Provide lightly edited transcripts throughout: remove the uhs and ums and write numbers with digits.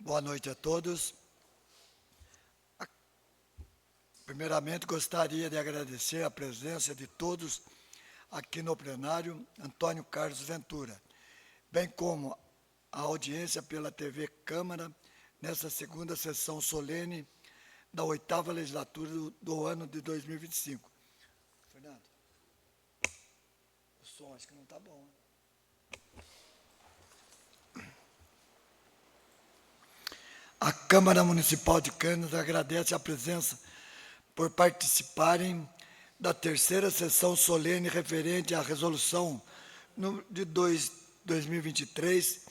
Boa noite a todos. Primeiramente, gostaria de agradecer a presença de todos aqui no plenário, Antônio Carlos Ventura, bem como a audiência pela TV Câmara, nessa segunda sessão solene da 8ª legislatura do ano de 2025. Fernando, o som acho que não está bom, né? A Câmara Municipal de Canas agradece a presença por participarem da terceira sessão solene referente à resolução de 2023,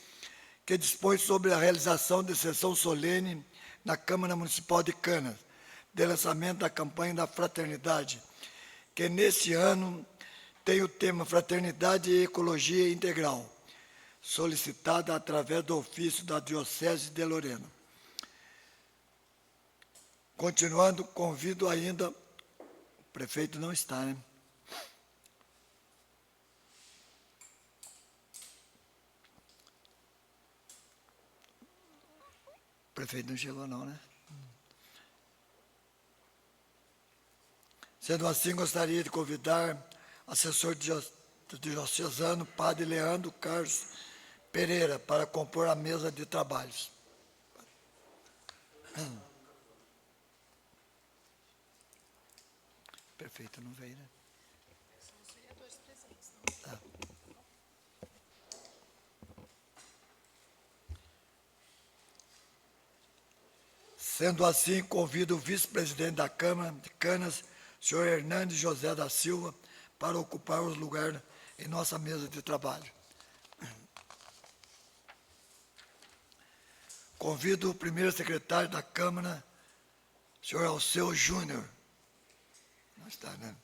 que dispõe sobre a realização de sessão solene na Câmara Municipal de Canas, de lançamento da campanha da Fraternidade, que neste ano tem o tema Fraternidade e Ecologia Integral, solicitada através do ofício da Diocese de Lorena. Continuando, convido ainda, o prefeito não está, né? O prefeito não chegou não, né? Sendo assim, gostaria de convidar o assessor diocesano, Padre Leandro Carlos Pereira, para compor a mesa de trabalhos. Prefeito não veio, né? São os vereadores presentes, não? Tá. Sendo assim, convido o vice-presidente da Câmara de Canas, senhor Hernandes José da Silva, para ocupar os lugares em nossa mesa de trabalho. Convido o primeiro secretário da Câmara, senhor Alceu Júnior. Não está, né?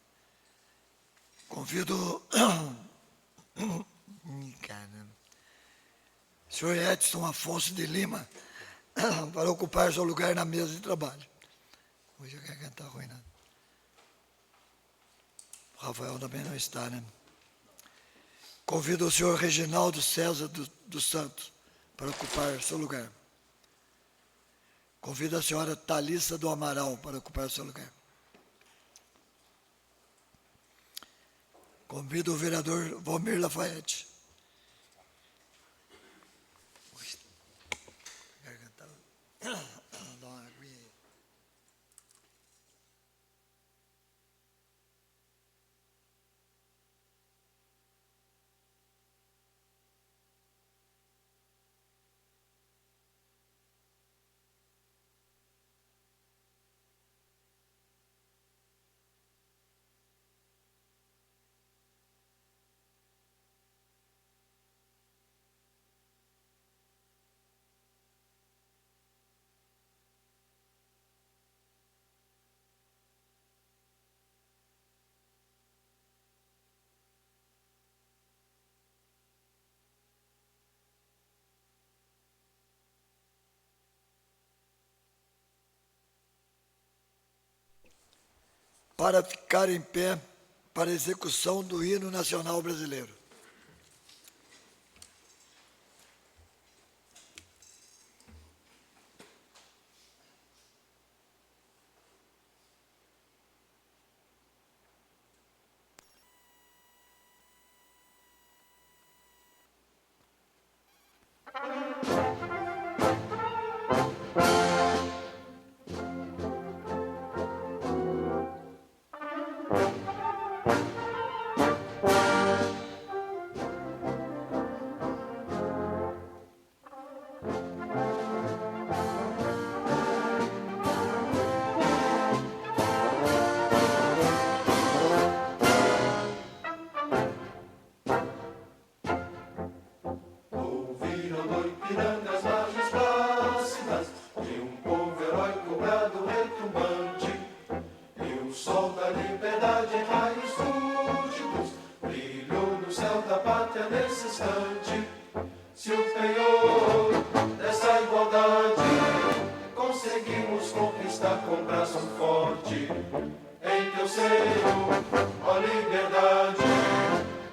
Convido senhor Edson Afonso de Lima para ocupar seu lugar na mesa de trabalho. Hoje eu quero cantar ruim, né? O Rafael também não está, né? Convido o senhor Reginaldo César dos Santos para ocupar seu lugar. Convido a senhora Thalissa do Amaral para ocupar seu lugar. Convido o vereador Valmir Lafayette. Dá uma aguinha aí. Para ficar em pé para a execução do hino nacional brasileiro.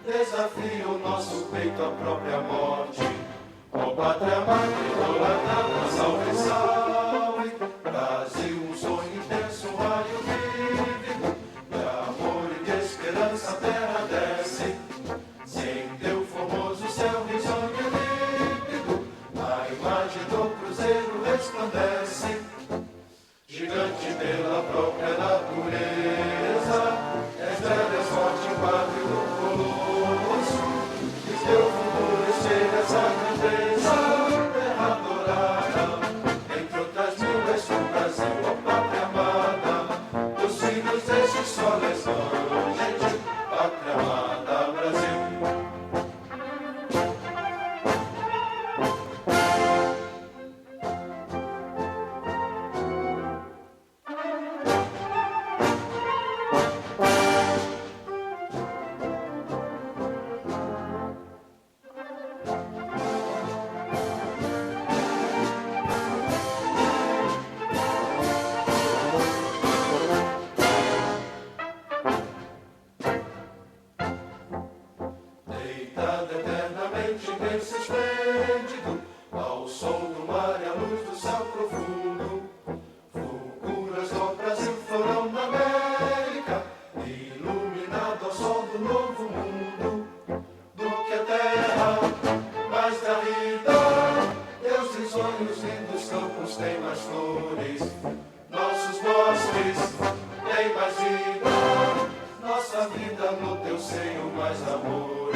Desafio nosso peito à própria morte. Ó pátria amada, idolatrada, salve resplandece, gigante pela própria natureza, és velho, és forte, pátrio do colosso, e teu futuro chega essa grandeza, terra adorada, entre outras mil és o Brasil, ó pátria amada, dos filhos deste sol és gente, pátria amada, Brasil. Deitado eternamente em berço esplêndido, ao som do mar e à luz do céu profundo, fulguras do Brasil foram na América, iluminado ao sol do novo mundo, do que a terra mais garrida, Deus em sonhos lindos campos tem mais flores, nossos bosques têm mais vida, nossa vida no teu seio mais amores.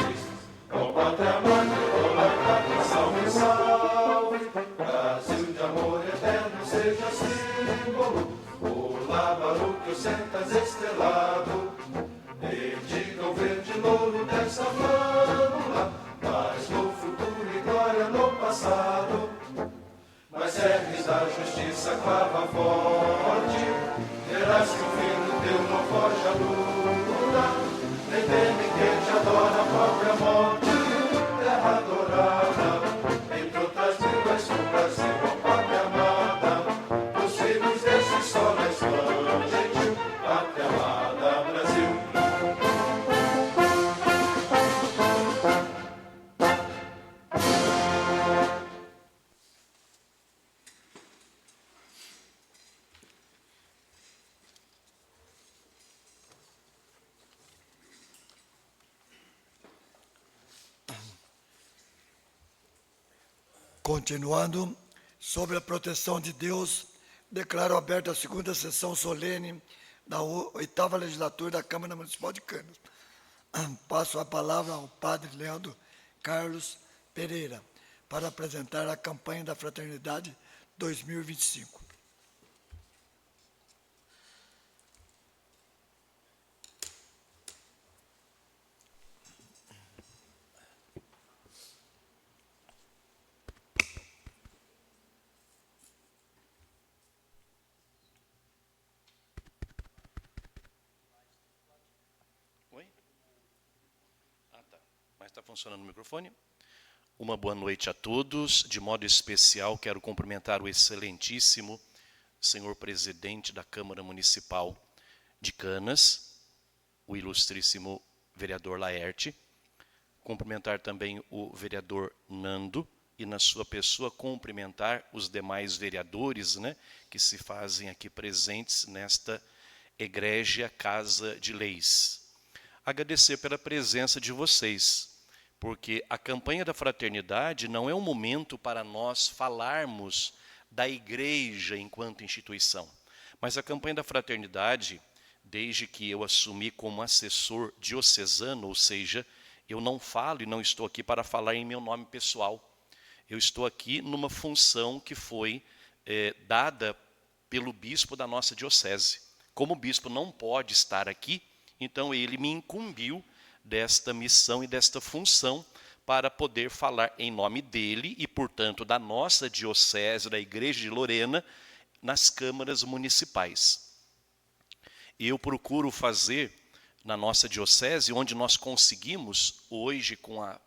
Ó pátria mãe, olá, salve, salve, Brasil de amor eterno seja símbolo, olá, Baruque, sentas estrelado, dedica o verde louro dessa flâmula, paz no futuro e glória no passado, mas serves da justiça clava forte, verás que o filho teu não foge à luta, nem teme quem te adora a própria morte, terra adorada, entre outras mil és o Brasil, ó pátria amada, os filhos desse sol és gente, pátria amada, Brasil. Continuando, sobre a proteção de Deus, declaro aberta a segunda sessão solene da 8ª legislatura da Câmara Municipal de Canas. Passo a palavra ao padre Leandro Carlos Pereira para apresentar a campanha da Fraternidade 2025. Mas está funcionando o microfone? Uma boa noite a todos. De modo especial, quero cumprimentar o excelentíssimo senhor presidente da Câmara Municipal de Canas, o ilustríssimo vereador Laerte. Cumprimentar também o vereador Nando e, na sua pessoa, cumprimentar os demais vereadores, que se fazem aqui presentes nesta egrégia Casa de Leis. Agradecer pela presença de vocês, porque a campanha da fraternidade não é um momento para nós falarmos da igreja enquanto instituição, mas a campanha da fraternidade, desde que eu assumi como assessor diocesano, ou seja, eu não falo e não estou aqui para falar em meu nome pessoal, eu estou aqui numa função que foi dada pelo bispo da nossa diocese. Como o bispo não pode estar aqui, então ele me incumbiu desta missão e desta função para poder falar em nome dele e, portanto, da nossa diocese, da Igreja de Lorena, nas câmaras municipais. Eu procuro fazer na nossa diocese, onde nós conseguimos, hoje com a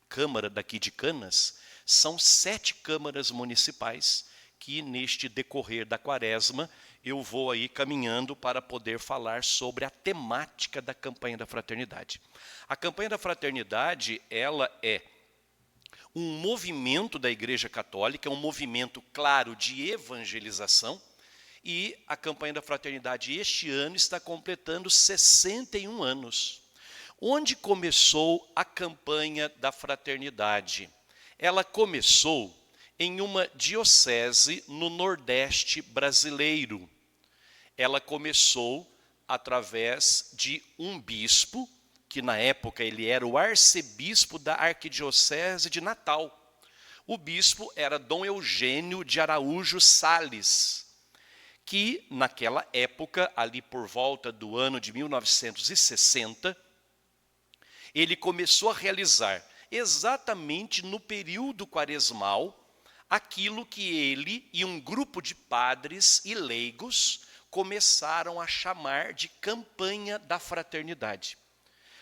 Câmara daqui de Canas, são 7 câmaras municipais que neste decorrer da quaresma eu vou aí caminhando para poder falar sobre a temática da campanha da fraternidade. A campanha da fraternidade, ela é um movimento da Igreja Católica, é um movimento, claro, de evangelização, e a campanha da fraternidade este ano está completando 61 anos. Onde começou a campanha da fraternidade? Ela começou em uma diocese no Nordeste brasileiro. Ela começou através de um bispo, que na época ele era o arcebispo da Arquidiocese de Natal. O bispo era Dom Eugênio de Araújo Sales, que naquela época, ali por volta do ano de 1960, ele começou a realizar, exatamente no período quaresmal, aquilo que ele e um grupo de padres e leigos começaram a chamar de campanha da fraternidade.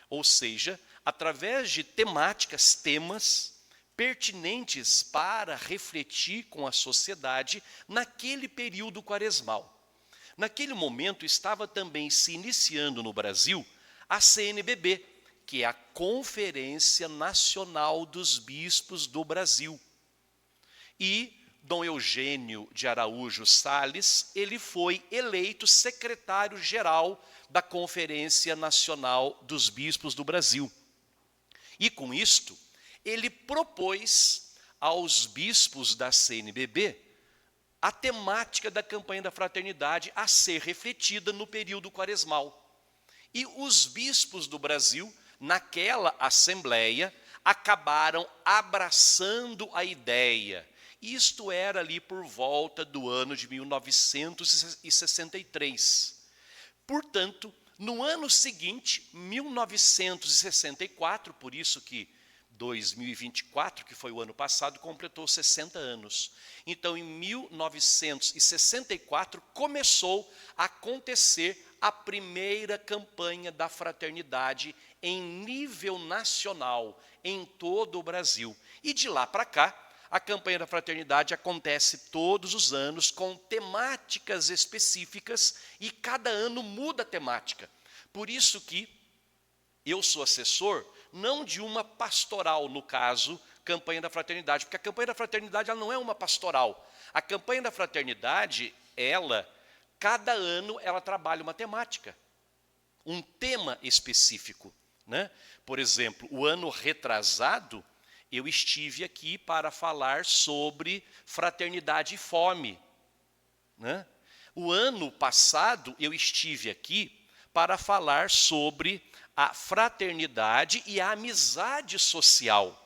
Ou seja, através de temas pertinentes para refletir com a sociedade naquele período quaresmal. Naquele momento estava também se iniciando no Brasil a CNBB, que é a Conferência Nacional dos Bispos do Brasil. E Dom Eugênio de Araújo Sales, ele foi eleito secretário-geral da Conferência Nacional dos Bispos do Brasil. E com isto, ele propôs aos bispos da CNBB a temática da campanha da fraternidade a ser refletida no período quaresmal. E os bispos do Brasil, naquela assembleia, acabaram abraçando a ideia. Isto era ali por volta do ano de 1963. Portanto, no ano seguinte, 1964, por isso que 2024, que foi o ano passado, completou 60 anos. Então, em 1964, começou a acontecer a primeira campanha da fraternidade em nível nacional, em todo o Brasil. E de lá para cá, a campanha da fraternidade acontece todos os anos com temáticas específicas e cada ano muda a temática. Por isso que eu sou assessor não de uma pastoral, no caso, campanha da fraternidade, porque a campanha da fraternidade ela não é uma pastoral. A campanha da fraternidade, cada ano ela trabalha uma temática, um tema específico, né? Por exemplo, o ano retrasado, eu estive aqui para falar sobre fraternidade e fome, né? O ano passado, eu estive aqui para falar sobre a fraternidade e a amizade social.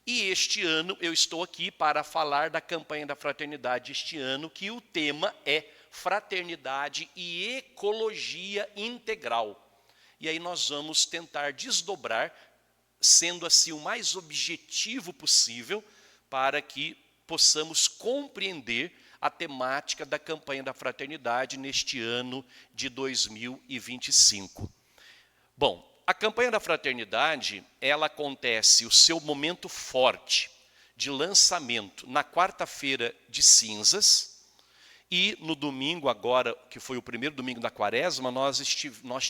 E este ano, eu estou aqui para falar da campanha da fraternidade este ano, que o tema é fraternidade e ecologia integral. E aí nós vamos tentar desdobrar, sendo assim o mais objetivo possível, para que possamos compreender a temática da campanha da fraternidade neste ano de 2025. Bom, a campanha da fraternidade, ela acontece, o seu momento forte de lançamento na quarta-feira de cinzas, e no domingo agora, que foi o primeiro domingo da quaresma, nós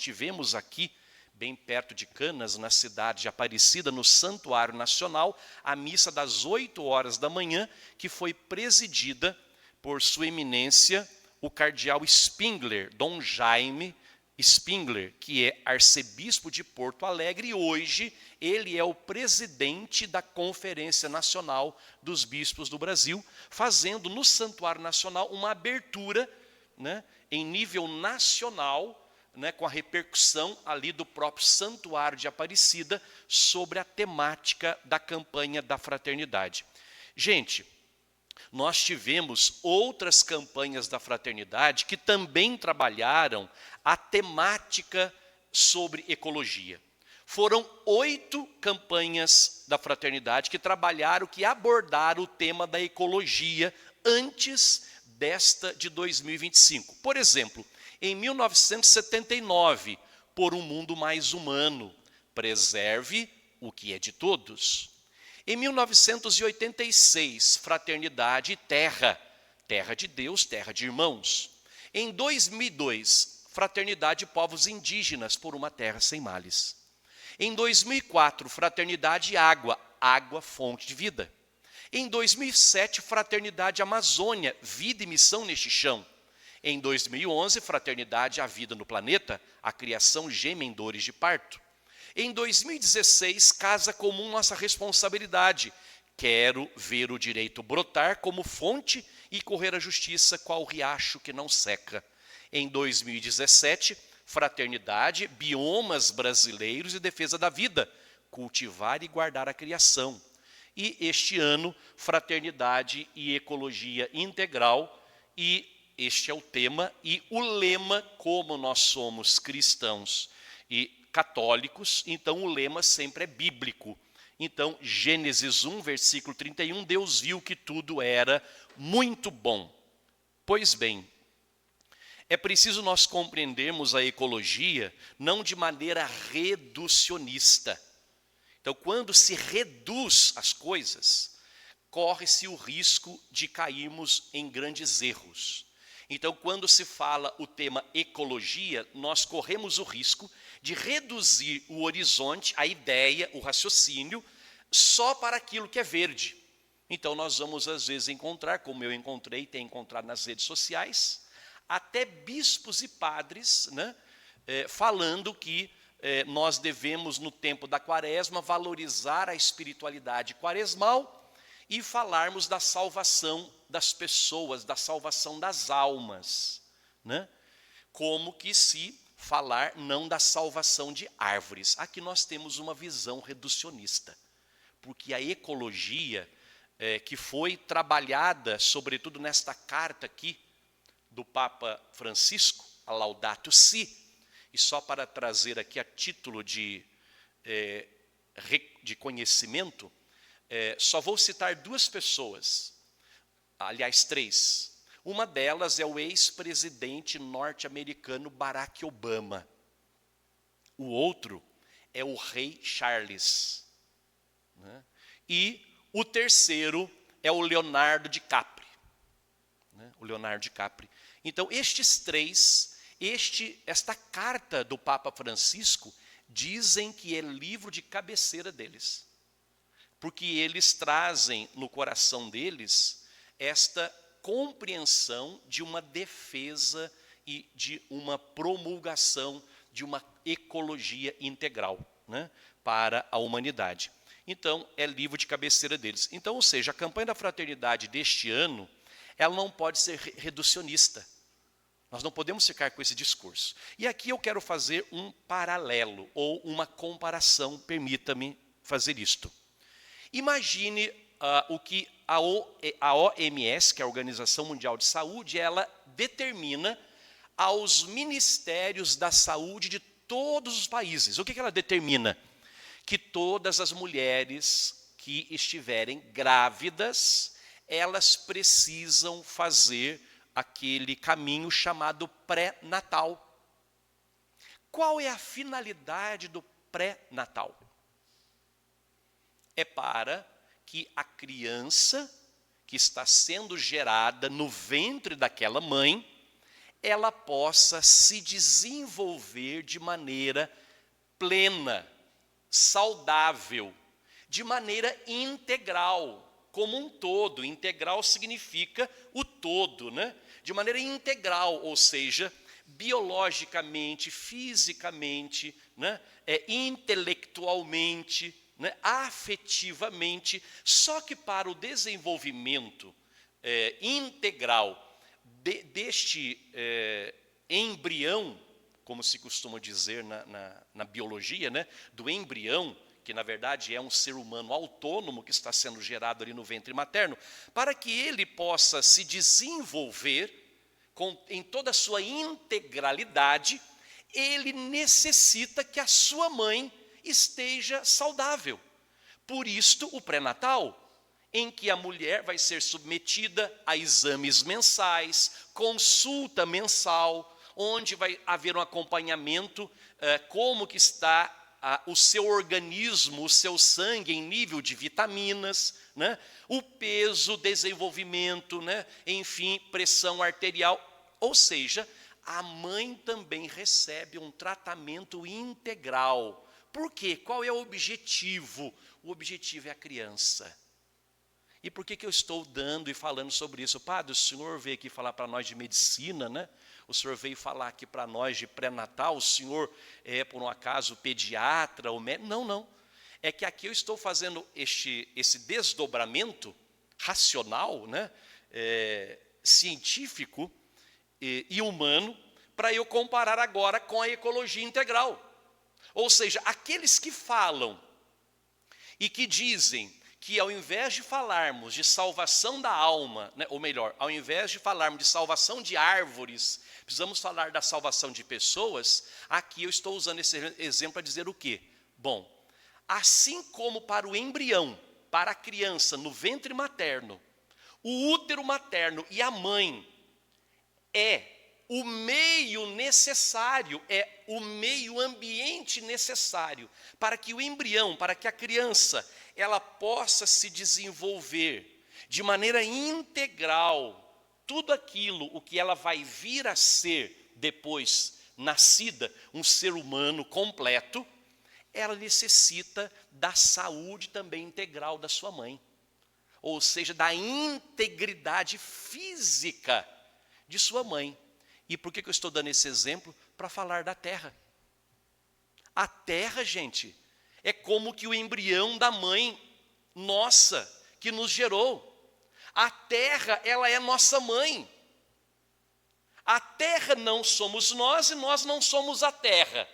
tivemos aqui, bem perto de Canas, na cidade de Aparecida, no Santuário Nacional, a missa das 8 horas da manhã, que foi presidida por sua eminência, o cardeal Spengler, Dom Jaime Spengler, que é arcebispo de Porto Alegre, e hoje ele é o presidente da Conferência Nacional dos Bispos do Brasil, fazendo no Santuário Nacional uma abertura, né, em nível nacional, né, com a repercussão ali do próprio Santuário de Aparecida sobre a temática da campanha da fraternidade. Gente, nós tivemos outras campanhas da fraternidade que também trabalharam a temática sobre ecologia. Foram 8 campanhas da fraternidade que trabalharam, que abordaram o tema da ecologia antes desta de 2025. Por exemplo, em 1979, por um mundo mais humano, preserve o que é de todos. Em 1986, fraternidade e terra, terra de Deus, terra de irmãos. Em 2002, fraternidade e povos indígenas por uma terra sem males. Em 2004, fraternidade e água, água fonte de vida. Em 2007, fraternidade Amazônia, vida e missão neste chão. Em 2011, fraternidade a vida no planeta, a criação geme em dores de parto. Em 2016, Casa Comum Nossa Responsabilidade, Quero ver o direito brotar como fonte e correr a justiça qual riacho que não seca. Em 2017, fraternidade, biomas brasileiros e defesa da vida, cultivar e guardar a criação. E este ano, fraternidade e ecologia integral, e este é o tema, e o lema, como nós somos cristãos e católicos, então o lema sempre é bíblico. Então, Gênesis 1, versículo 31, Deus viu que tudo era muito bom. Pois bem, é preciso nós compreendermos a ecologia não de maneira reducionista. Então, quando se reduz as coisas, corre-se o risco de cairmos em grandes erros. Então, quando se fala o tema ecologia, nós corremos o risco de reduzir o horizonte, a ideia, o raciocínio, só para aquilo que é verde. Então, nós vamos, às vezes, encontrar, como eu encontrei, tenho encontrado nas redes sociais, até bispos e padres, né, falando que nós devemos, no tempo da quaresma, valorizar a espiritualidade quaresmal e falarmos da salvação das pessoas, da salvação das almas, né? Como que se falar não da salvação de árvores. Aqui nós temos uma visão reducionista, porque a ecologia que foi trabalhada, sobretudo nesta carta aqui do Papa Francisco, a Laudato Si, e só para trazer aqui a título de conhecimento, só vou citar duas pessoas, aliás, três. Uma delas é o ex-presidente norte-americano Barack Obama. O outro é o rei Charles, né? E o terceiro é o Leonardo DiCaprio, né? O Leonardo DiCaprio. Então, estes três, esta carta do Papa Francisco, dizem que é livro de cabeceira deles. Porque eles trazem no coração deles esta compreensão de uma defesa e de uma promulgação de uma ecologia integral, né, para a humanidade. Então, é livro de cabeceira deles. Então, ou seja, a campanha da fraternidade deste ano, ela não pode ser reducionista. Nós não podemos ficar com esse discurso. E aqui eu quero fazer um paralelo, ou uma comparação, permita-me fazer isto. Imagine o que a OMS, que é a Organização Mundial de Saúde, ela determina aos ministérios da saúde de todos os países. O que ela determina? Que todas as mulheres que estiverem grávidas, elas precisam fazer aquele caminho chamado pré-natal. Qual é a finalidade do pré-natal? É para que a criança que está sendo gerada no ventre daquela mãe, ela possa se desenvolver de maneira plena, saudável, de maneira integral, como um todo. Integral significa o todo, né? De maneira integral, ou seja, biologicamente, fisicamente, né? Intelectualmente, né? Afetivamente. Só que para o desenvolvimento integral deste embrião, como se costuma dizer na biologia, né? Do embrião, que na verdade é um ser humano autônomo que está sendo gerado ali no ventre materno, para que ele possa se desenvolver em toda a sua integralidade, ele necessita que a sua mãe esteja saudável. Por isto, o pré-natal, em que a mulher vai ser submetida a exames mensais, consulta mensal, onde vai haver um acompanhamento, como que está o seu organismo, o seu sangue em nível de vitaminas, né? O peso, desenvolvimento, né? Enfim, pressão arterial. Ou seja, a mãe também recebe um tratamento integral. Por quê? Qual é o objetivo? O objetivo é a criança. E por que eu estou dando e falando sobre isso? Padre, o senhor veio aqui falar para nós de medicina, né? O senhor veio falar aqui para nós de pré-natal, o senhor é, por um acaso, pediatra ou médico? Não, não. é que aqui eu estou fazendo esse desdobramento racional, né, científico e humano, para eu comparar agora com a ecologia integral. Ou seja, aqueles que falam e que dizem que ao invés de falarmos de salvação da alma, né, ou melhor, ao invés de falarmos de salvação de árvores, precisamos falar da salvação de pessoas, aqui eu estou usando esse exemplo para dizer o quê? Bom, assim como para o embrião, para a criança no ventre materno, o útero materno e a mãe é o meio necessário, é o meio ambiente necessário para que o embrião, para que a criança, ela possa se desenvolver de maneira integral, tudo aquilo, o que ela vai vir a ser depois nascida, um ser humano completo, ela necessita da saúde também integral da sua mãe, ou seja, da integridade física de sua mãe. E por que eu estou dando esse exemplo? Para falar da terra. A terra, gente, é como que o embrião da mãe nossa, que nos gerou. A terra, ela é nossa mãe. A terra não somos nós e nós não somos a terra.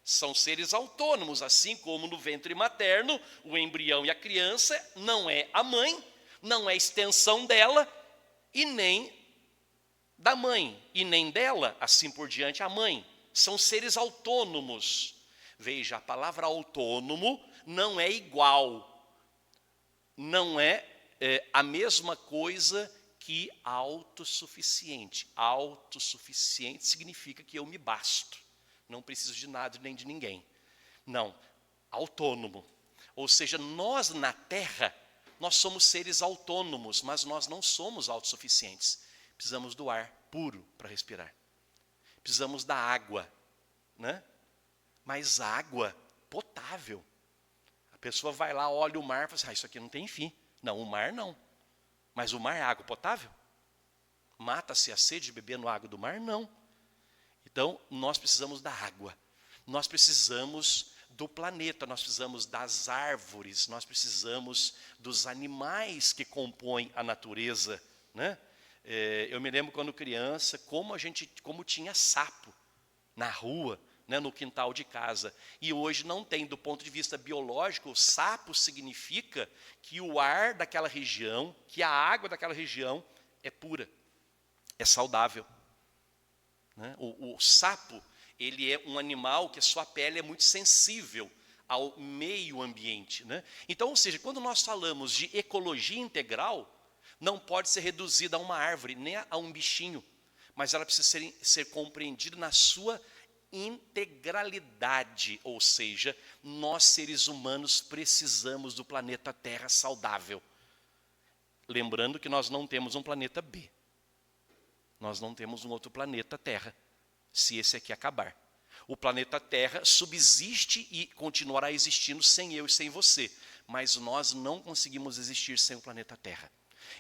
São seres autônomos, assim como no ventre materno, o embrião e a criança não é a mãe, não é extensão dela e nem da mãe, e nem dela, assim por diante, a mãe. São seres autônomos. Veja, a palavra autônomo não é igual, não é a mesma coisa que autossuficiente. Autossuficiente significa que eu me basto, não preciso de nada nem de ninguém. Não, autônomo. Ou seja, nós na terra, nós somos seres autônomos, mas nós não somos autossuficientes. Precisamos do ar puro para respirar. Precisamos da água, né? Mas água potável. A pessoa vai lá, olha o mar e fala assim, isso aqui não tem fim. Não, o mar não. Mas o mar é água potável? Mata-se a sede de beber no água do mar? Não. Então, nós precisamos da água. Nós precisamos do planeta, nós precisamos das árvores, nós precisamos dos animais que compõem a natureza, né? Eu me lembro quando criança, como tinha sapo na rua, né, no quintal de casa. E hoje não tem, do ponto de vista biológico, sapo significa que o ar daquela região, que a água daquela região é pura, é saudável. Né? O sapo, ele é um animal que a sua pele é muito sensível ao meio ambiente. Né? Então, ou seja, quando nós falamos de ecologia integral, não pode ser reduzida a uma árvore, nem a um bichinho, mas ela precisa ser compreendida na sua integralidade, ou seja, nós seres humanos precisamos do planeta Terra saudável. Lembrando que nós não temos um planeta B, nós não temos um outro planeta Terra, se esse aqui acabar. O planeta Terra subsiste e continuará existindo sem eu e sem você, mas nós não conseguimos existir sem o planeta Terra.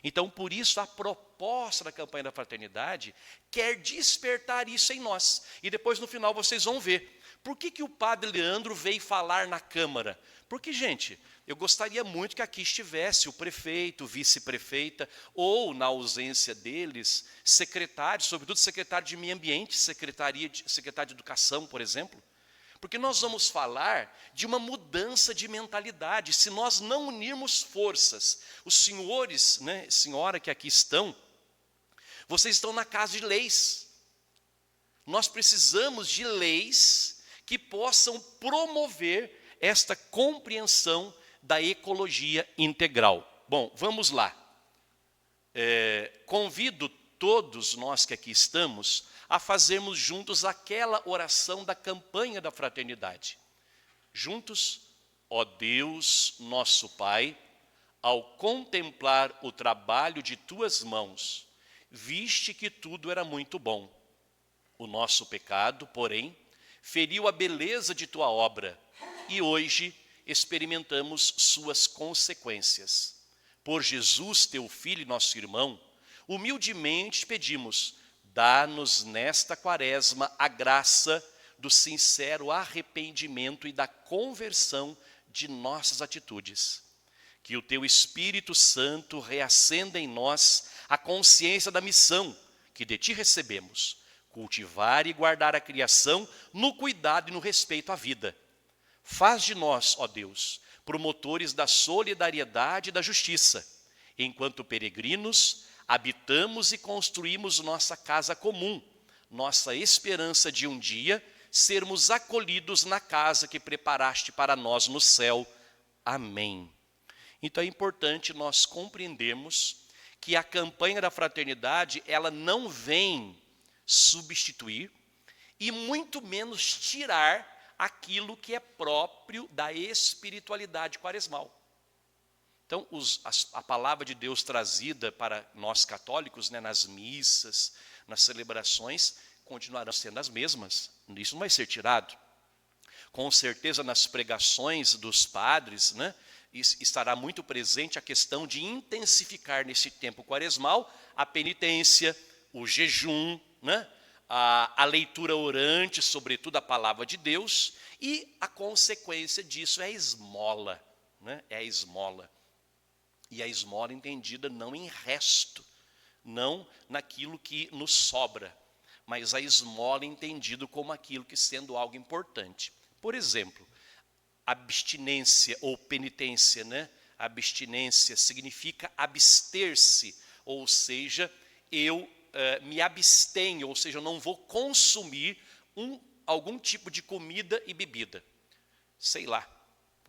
Então, por isso, a proposta da campanha da fraternidade quer despertar isso em nós. E depois, no final, vocês vão ver. Por que o padre Leandro veio falar na Câmara? Porque, gente, eu gostaria muito que aqui estivesse o prefeito, vice-prefeita, ou, na ausência deles, secretário, sobretudo secretário de Meio Ambiente, secretário de Educação, por exemplo. Porque nós vamos falar de uma mudança de mentalidade. Se nós não unirmos forças, os senhores, né, senhora que aqui estão, vocês estão na casa de leis. Nós precisamos de leis que possam promover esta compreensão da ecologia integral. Bom, vamos lá. Convido todos nós que aqui estamos a fazermos juntos aquela oração da campanha da fraternidade. Juntos, ó Deus, nosso Pai, ao contemplar o trabalho de tuas mãos, viste que tudo era muito bom. O nosso pecado, porém, feriu a beleza de tua obra e hoje experimentamos suas consequências. Por Jesus, teu Filho e nosso irmão, humildemente pedimos, dá-nos nesta quaresma a graça do sincero arrependimento e da conversão de nossas atitudes. Que o teu Espírito Santo reacenda em nós a consciência da missão que de ti recebemos, cultivar e guardar a criação no cuidado e no respeito à vida. Faz de nós, ó Deus, promotores da solidariedade e da justiça, enquanto peregrinos, habitamos e construímos nossa casa comum, nossa esperança de um dia sermos acolhidos na casa que preparaste para nós no céu. Amém. Então é importante nós compreendermos que a campanha da fraternidade, ela não vem substituir e muito menos tirar aquilo que é próprio da espiritualidade quaresmal. Então, a palavra de Deus trazida para nós católicos, né, nas missas, nas celebrações, continuarão sendo as mesmas. Isso não vai ser tirado. Com certeza, nas pregações dos padres, né, estará muito presente a questão de intensificar nesse tempo quaresmal a penitência, o jejum, né, a leitura orante, sobretudo a palavra de Deus, e a consequência disso é a esmola, né, é a esmola. E a esmola entendida não em resto, não naquilo que nos sobra, mas a esmola entendida como aquilo que sendo algo importante. Por exemplo, abstinência ou penitência, né? Abstinência significa abster-se, ou seja, eu me abstenho, ou seja, eu não vou consumir algum tipo de comida e bebida. Sei lá,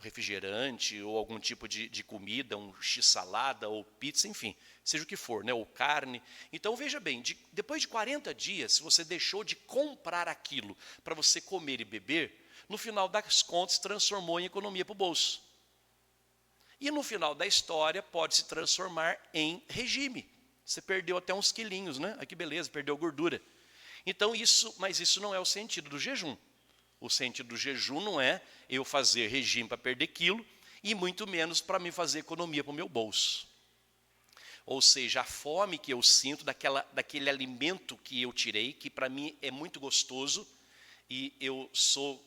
refrigerante ou algum tipo de comida, um x-salada ou pizza, enfim, seja o que for, né? Ou carne. Então, veja bem, depois de 40 dias, se você deixou de comprar aquilo para você comer e beber, no final das contas, transformou em economia para o bolso. E no final da história, pode se transformar em regime. Você perdeu até uns quilinhos, né? Ah, que beleza, perdeu gordura. Então, mas isso não é o sentido do jejum. O sentido do jejum não é eu fazer regime para perder quilo, e muito menos para me fazer economia para o meu bolso. Ou seja, a fome que eu sinto daquele alimento que eu tirei, que para mim é muito gostoso, e eu sou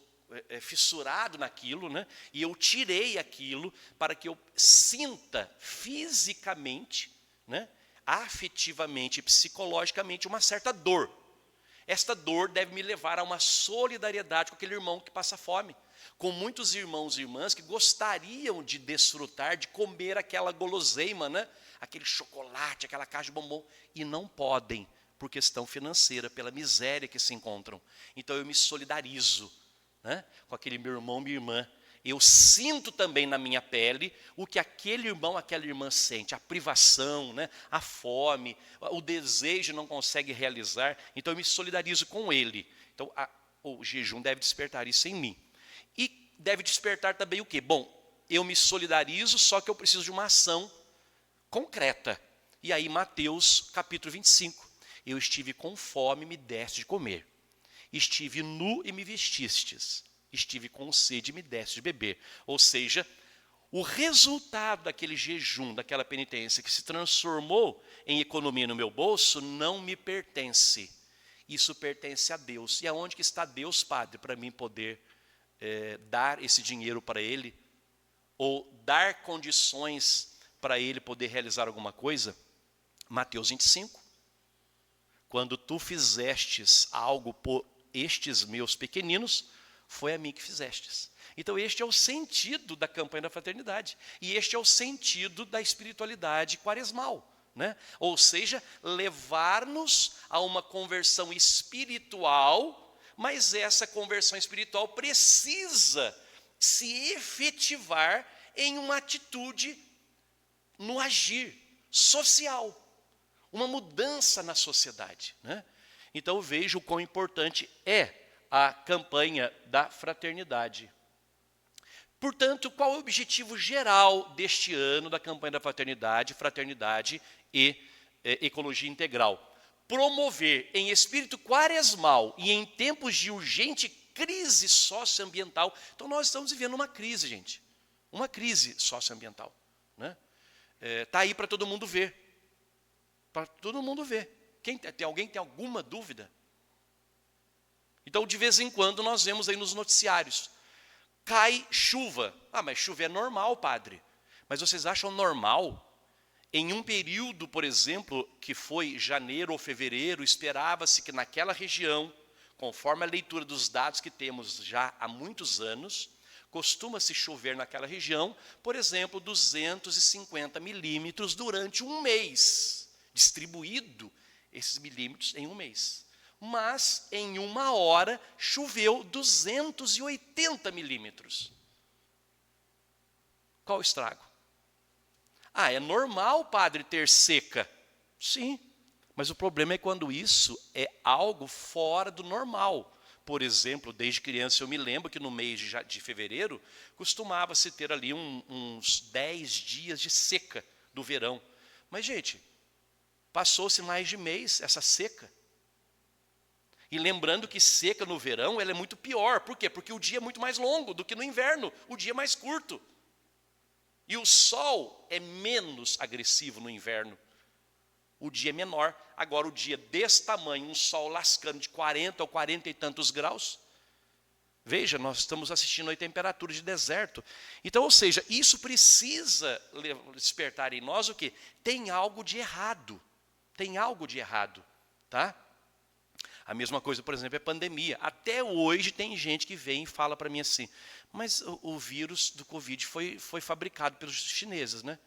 fissurado naquilo, né? E eu tirei aquilo para que eu sinta fisicamente, né, afetivamente e psicologicamente uma certa dor. Esta dor deve me levar a uma solidariedade com aquele irmão que passa fome, com muitos irmãos e irmãs que gostariam de desfrutar, de comer aquela guloseima, né? Aquele chocolate, aquela caixa de bombom, e não podem por questão financeira, pela miséria que se encontram. Então eu me solidarizo, né, com aquele meu irmão, minha irmã. Eu sinto também na minha pele o que aquele irmão, aquela irmã sente, a privação, né, a fome, o desejo não consegue realizar, então eu me solidarizo com ele. Então o jejum deve despertar isso em mim. E deve despertar também o quê? Bom, eu me solidarizo, só que eu preciso de uma ação concreta. E aí Mateus capítulo 25, eu estive com fome e me deste de comer. Estive nu e me vestistes. Estive com sede e me deste de beber. Ou seja, o resultado daquele jejum, daquela penitência que se transformou em economia no meu bolso, não me pertence. Isso pertence a Deus. E aonde que está Deus, Padre, para mim poder dar esse dinheiro para Ele? Ou dar condições para Ele poder realizar alguma coisa? Mateus 25. Quando tu fizestes algo por estes meus pequeninos, foi a mim que fizestes. Então este é o sentido da campanha da fraternidade. E este é o sentido da espiritualidade quaresmal, né? Ou seja, levar-nos a uma conversão espiritual, mas essa conversão espiritual precisa se efetivar em uma atitude no agir social, uma mudança na sociedade, né? Então eu vejo o quão importante é a campanha da fraternidade. Portanto, qual é o objetivo geral deste ano da campanha da fraternidade, fraternidade e ecologia integral? Promover em espírito quaresmal e em tempos de urgente crise socioambiental. Então nós estamos vivendo uma crise, gente. Uma crise socioambiental, né? Tá aí para todo mundo ver. Para todo mundo ver. Alguém tem alguma dúvida? Então, de vez em quando, nós vemos aí nos noticiários cai chuva. Ah, mas chuva é normal, padre. Mas vocês acham normal? Em um período, por exemplo, que foi janeiro ou fevereiro, esperava-se que naquela região, conforme a leitura dos dados que temos já há muitos anos, costuma-se chover naquela região, por exemplo, 250 milímetros durante um mês, distribuído esses milímetros em um mês. Mas, em uma hora, choveu 280 milímetros. Qual o estrago? Ah, é normal, padre, ter seca. Sim, mas o problema é quando isso é algo fora do normal. Por exemplo, desde criança eu me lembro que no mês de fevereiro costumava-se ter ali uns 10 dias de seca do verão. Mas, gente, passou-se mais de mês essa seca. E lembrando que seca no verão ela é muito pior. Por quê? Porque o dia é muito mais longo do que no inverno. O dia é mais curto. E o sol é menos agressivo no inverno. O dia é menor. Agora, o dia desse tamanho, um sol lascando de 40 ou 40 e tantos graus. Veja, nós estamos assistindo a temperaturas de deserto. Então, ou seja, isso precisa despertar em nós o quê? Tem algo de errado. Tem algo de errado, tá? A mesma coisa, por exemplo, é a pandemia. Até hoje tem gente que vem e fala para mim assim, mas o vírus do Covid foi fabricado pelos chineses, né?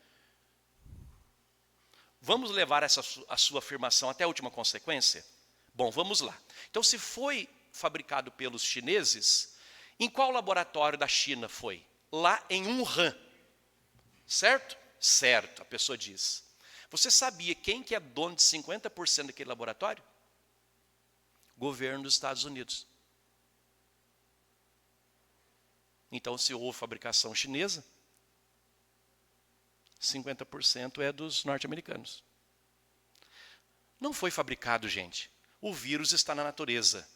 Vamos levar a sua afirmação até a última consequência? Bom, vamos lá. Então, se foi fabricado pelos chineses, em qual laboratório da China foi? Lá em Wuhan. Certo? Certo, a pessoa diz. Você sabia quem que é dono de 50% daquele laboratório? Governo dos Estados Unidos. Então, se houve fabricação chinesa, 50% é dos norte-americanos. Não foi fabricado, gente. O vírus está na natureza.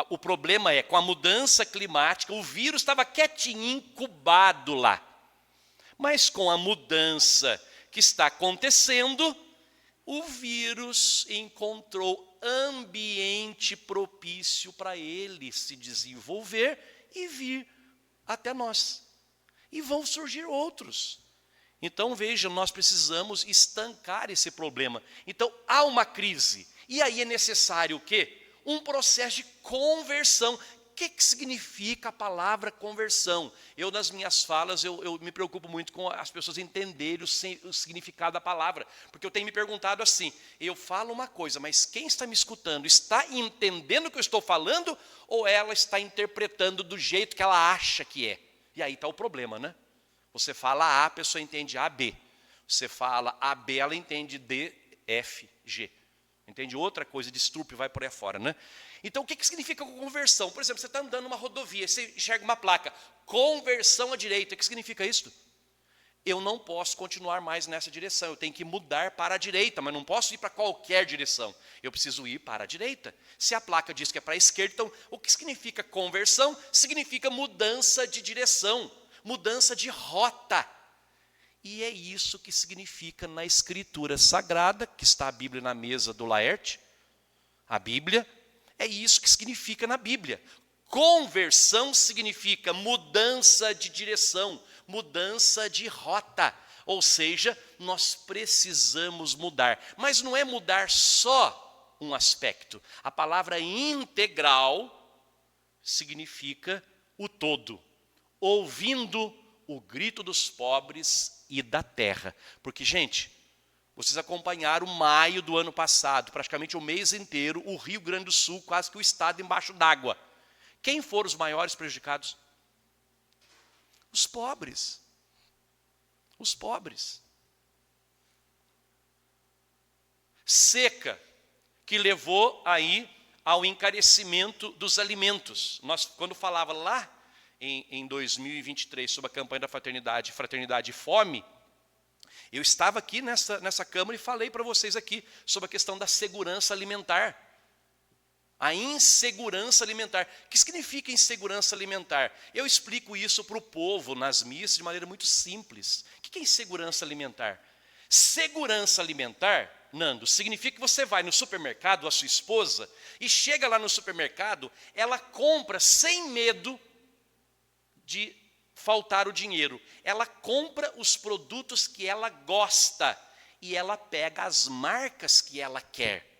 O problema é, com a mudança climática, o vírus estava quietinho, incubado lá. Mas com a mudança que está acontecendo, o vírus encontrou ambiente propício para ele se desenvolver e vir até nós. E vão surgir outros. Então, veja, nós precisamos estancar esse problema. Então, há uma crise. E aí é necessário o quê? Um processo de conversão. O que significa a palavra conversão? Eu, nas minhas falas, eu me preocupo muito com as pessoas entenderem o significado da palavra. Porque eu tenho me perguntado assim, eu falo uma coisa, mas quem está me escutando está entendendo o que eu estou falando? Ou ela está interpretando do jeito que ela acha que é? E aí está o problema, né? Você fala A, a pessoa entende A, B. Você fala A, B, ela entende D, F, G. Entende outra coisa, distúrbio, vai por aí fora, né? Então, o que significa conversão? Por exemplo, você está andando numa rodovia, você enxerga uma placa, conversão à direita. O que significa isso? Eu não posso continuar mais nessa direção, eu tenho que mudar para a direita, mas não posso ir para qualquer direção. Eu preciso ir para a direita. Se a placa diz que é para a esquerda, então, o que significa conversão? Significa mudança de direção, mudança de rota. E é isso que significa na Escritura Sagrada, que está a Bíblia na mesa do Laerte. A Bíblia, é isso que significa na Bíblia. Conversão significa mudança de direção, mudança de rota. Ou seja, nós precisamos mudar. Mas não é mudar só um aspecto. A palavra integral significa o todo. Ouvindo o grito dos pobres e da terra. Porque, gente, vocês acompanharam maio do ano passado, praticamente o mês inteiro, o Rio Grande do Sul, quase que o estado embaixo d'água. Quem foram os maiores prejudicados? Os pobres. Os pobres. Seca, que levou aí ao encarecimento dos alimentos. Nós, quando falava lá em 2023 sobre a campanha da fraternidade e fome, eu estava aqui nessa Câmara e falei para vocês aqui sobre a questão da segurança alimentar. A insegurança alimentar. O que significa insegurança alimentar? Eu explico isso para o povo nas missas de maneira muito simples. O que é insegurança alimentar? Segurança alimentar, Nando, significa que você vai no supermercado, a sua esposa, e chega lá no supermercado, ela compra sem medo de faltar o dinheiro. Ela compra os produtos que ela gosta e ela pega as marcas que ela quer.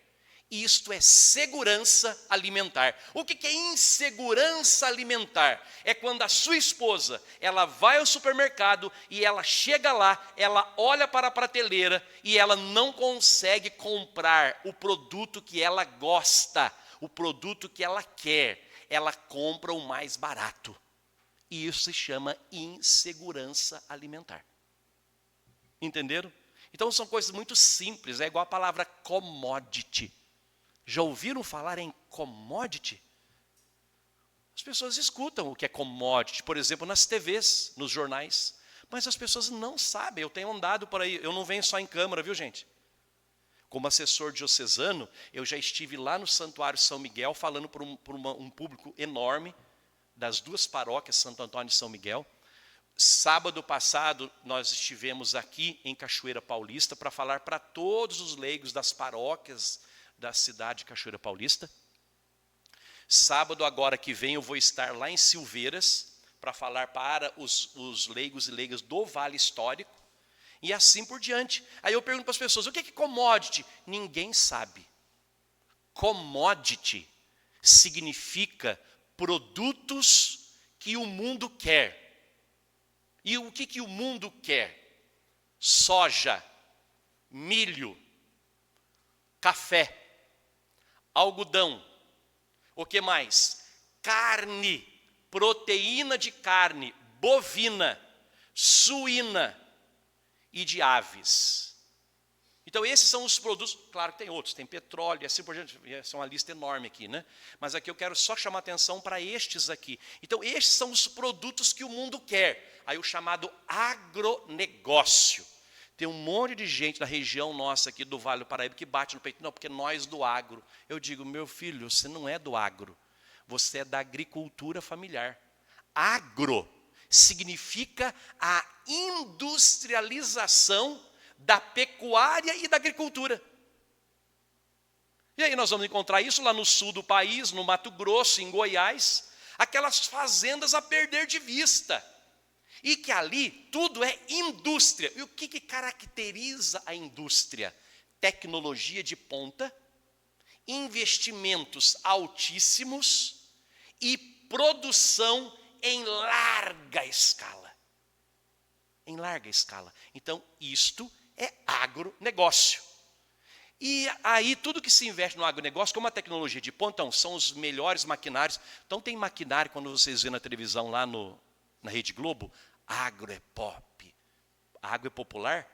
Isto é segurança alimentar. O que é insegurança alimentar? É quando a sua esposa, ela vai ao supermercado e ela chega lá, ela olha para a prateleira e ela não consegue comprar o produto que ela gosta, o produto que ela quer. Ela compra o mais barato. E isso se chama insegurança alimentar. Entenderam? Então são coisas muito simples, é igual a palavra commodity. Já ouviram falar em commodity? As pessoas escutam o que é commodity, por exemplo, nas TVs, nos jornais. Mas as pessoas não sabem, eu tenho andado por aí, eu não venho só em câmara, viu gente? Como assessor diocesano, eu já estive lá no Santuário São Miguel, falando por um público enorme, das duas paróquias, Santo Antônio e São Miguel. Sábado passado, nós estivemos aqui em Cachoeira Paulista para falar para todos os leigos das paróquias da cidade de Cachoeira Paulista. Sábado agora que vem eu vou estar lá em Silveiras para falar para os leigos e leigas do Vale Histórico e assim por diante. Aí eu pergunto para as pessoas, o que é commodity? Ninguém sabe. Commodity significa produtos que o mundo quer. E o que o mundo quer? Soja, milho, café, algodão, o que mais? Carne, proteína de carne, bovina, suína e de aves. Então esses são os produtos, claro que tem outros, tem petróleo e assim por diante, essa é uma lista enorme aqui, né? Mas aqui eu quero só chamar atenção para estes aqui. Então estes são os produtos que o mundo quer, aí o chamado agronegócio. Tem um monte de gente da região nossa aqui do Vale do Paraíba que bate no peito, não, porque nós do agro. Eu digo, meu filho, você não é do agro, você é da agricultura familiar. Agro significa a industrialização da pecuária e da agricultura. E aí nós vamos encontrar isso lá no sul do país, no Mato Grosso, em Goiás, aquelas fazendas a perder de vista. E que ali tudo é indústria. E o que caracteriza a indústria? Tecnologia de ponta, investimentos altíssimos e produção em larga escala. Em larga escala. Então, isto é agronegócio. E aí, tudo que se investe no agronegócio, como a tecnologia de ponta, então, são os melhores maquinários. Então, tem maquinário, quando vocês vêem na televisão lá na Rede Globo, agro é pop, agro é popular,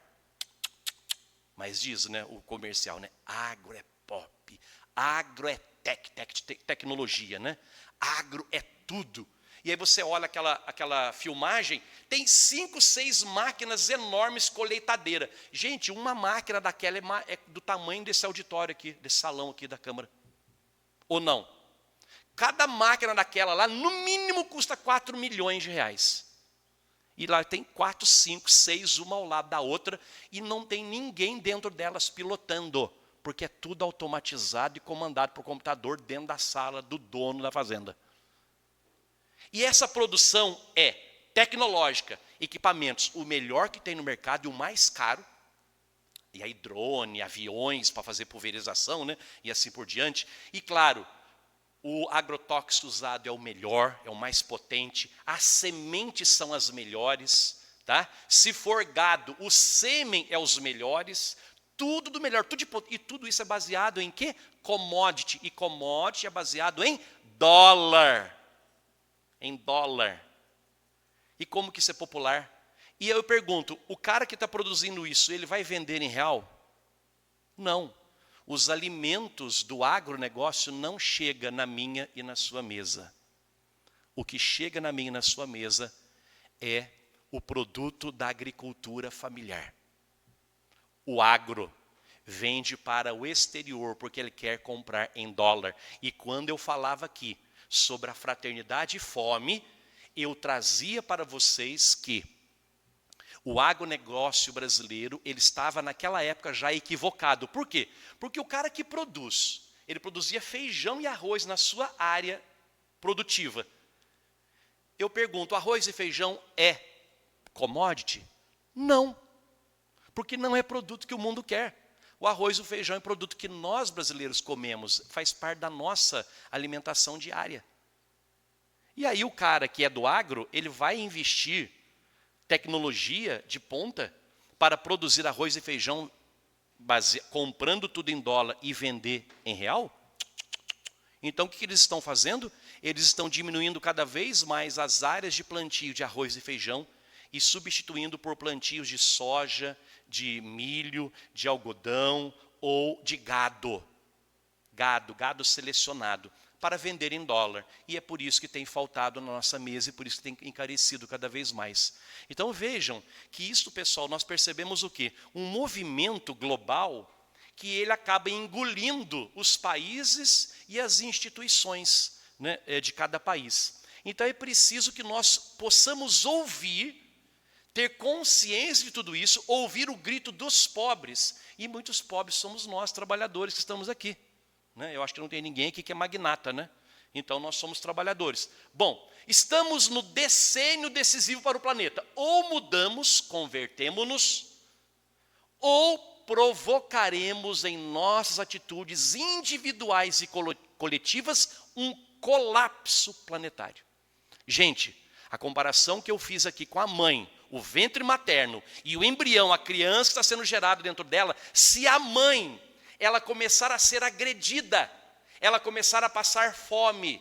mas diz, né, o comercial, né, agro é pop, agro é tecnologia, né, agro é tudo. E aí você olha aquela filmagem, tem 5, 6 máquinas enormes, colheitadeira. Gente, uma máquina daquela é do tamanho desse auditório aqui, desse salão aqui da Câmara. Ou não? Cada máquina daquela lá, no mínimo, custa 4 milhões de reais. E lá tem 4, 5, 6, uma ao lado da outra, e não tem ninguém dentro delas pilotando, porque é tudo automatizado e comandado por computador dentro da sala do dono da fazenda. E essa produção é tecnológica, equipamentos, o melhor que tem no mercado e o mais caro, e aí drone, aviões para fazer pulverização, né, e assim por diante. E claro, o agrotóxico usado é o melhor, é o mais potente, as sementes são as melhores, tá? Se for gado, o sêmen é os melhores, tudo do melhor, e tudo isso é baseado em quê? Commodity, e commodity é baseado em dólar. Em dólar. E como que isso é popular? E eu pergunto, o cara que está produzindo isso, ele vai vender em real? Não. Os alimentos do agronegócio não chegam na minha e na sua mesa. O que chega na minha e na sua mesa é o produto da agricultura familiar. O agro vende para o exterior porque ele quer comprar em dólar. E quando eu falava aqui sobre a fraternidade e fome, eu trazia para vocês que o agronegócio brasileiro, ele estava naquela época já equivocado. Por quê? Porque o cara que produz, ele produzia feijão e arroz na sua área produtiva. eu pergunto, arroz e feijão é commodity? Não, porque não é produto que o mundo quer. O arroz e o feijão é produto que nós brasileiros comemos, faz parte da nossa alimentação diária. E aí o cara que é do agro, ele vai investir tecnologia de ponta para produzir arroz e feijão comprando tudo em dólar e vender em real? Então o que eles estão fazendo? Eles estão diminuindo cada vez mais as áreas de plantio de arroz e feijão e substituindo por plantios de soja, de milho, de algodão ou de gado. Gado selecionado, para vender em dólar. E é por isso que tem faltado na nossa mesa e por isso que tem encarecido cada vez mais. Então vejam que isso, pessoal, nós percebemos o quê? Um movimento global que ele acaba engolindo os países e as instituições, né, de cada país. Então é preciso que nós possamos ouvir, ter consciência de tudo isso, ouvir o grito dos pobres. E muitos pobres somos nós, trabalhadores, que estamos aqui. Né? Eu acho que não tem ninguém aqui que é magnata, né? Então nós somos trabalhadores. Bom, estamos no decênio decisivo para o planeta. Ou mudamos, convertemos-nos, ou provocaremos em nossas atitudes individuais e coletivas um colapso planetário. Gente, a comparação que eu fiz aqui com a mãe, o ventre materno e o embrião, a criança que está sendo gerada dentro dela, se a mãe, ela começar a ser agredida, ela começar a passar fome,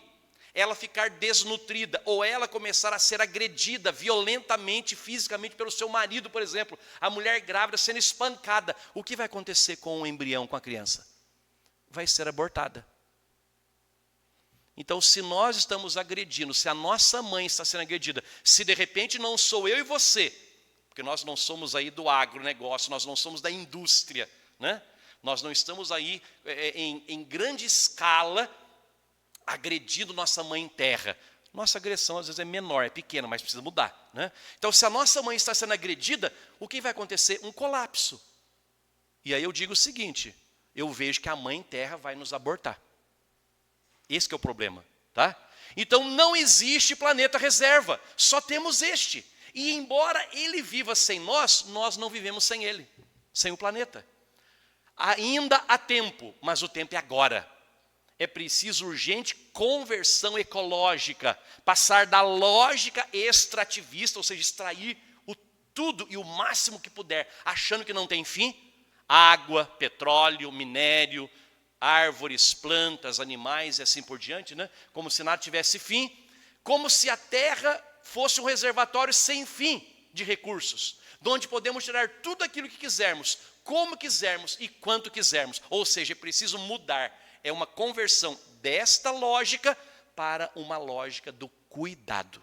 ela ficar desnutrida, ou ela começar a ser agredida violentamente, fisicamente pelo seu marido, por exemplo, a mulher grávida sendo espancada, o que vai acontecer com o embrião, com a criança? Vai ser abortada. Então, se nós estamos agredindo, se a nossa mãe está sendo agredida, se de repente não sou eu e você, porque nós não somos aí do agronegócio, nós não somos da indústria, né? Nós não estamos aí em grande escala agredindo nossa mãe terra. Nossa agressão às vezes é menor, é pequena, mas precisa mudar, né? Então, se a nossa mãe está sendo agredida, o que vai acontecer? Um colapso. E aí eu digo o seguinte, eu vejo que a mãe terra vai nos abortar. Esse que é o problema, tá? Então não existe planeta reserva, só temos este. E embora ele viva sem nós, nós não vivemos sem ele, sem o planeta. Ainda há tempo, mas o tempo é agora. É preciso urgente conversão ecológica, passar da lógica extrativista, ou seja, extrair o tudo e o máximo que puder, achando que não tem fim, água, petróleo, minério, árvores, plantas, animais e assim por diante, né? Como se nada tivesse fim, como se a terra fosse um reservatório sem fim de recursos, de onde podemos tirar tudo aquilo que quisermos, como quisermos e quanto quisermos. Ou seja, é preciso mudar, é uma conversão desta lógica para uma lógica do cuidado.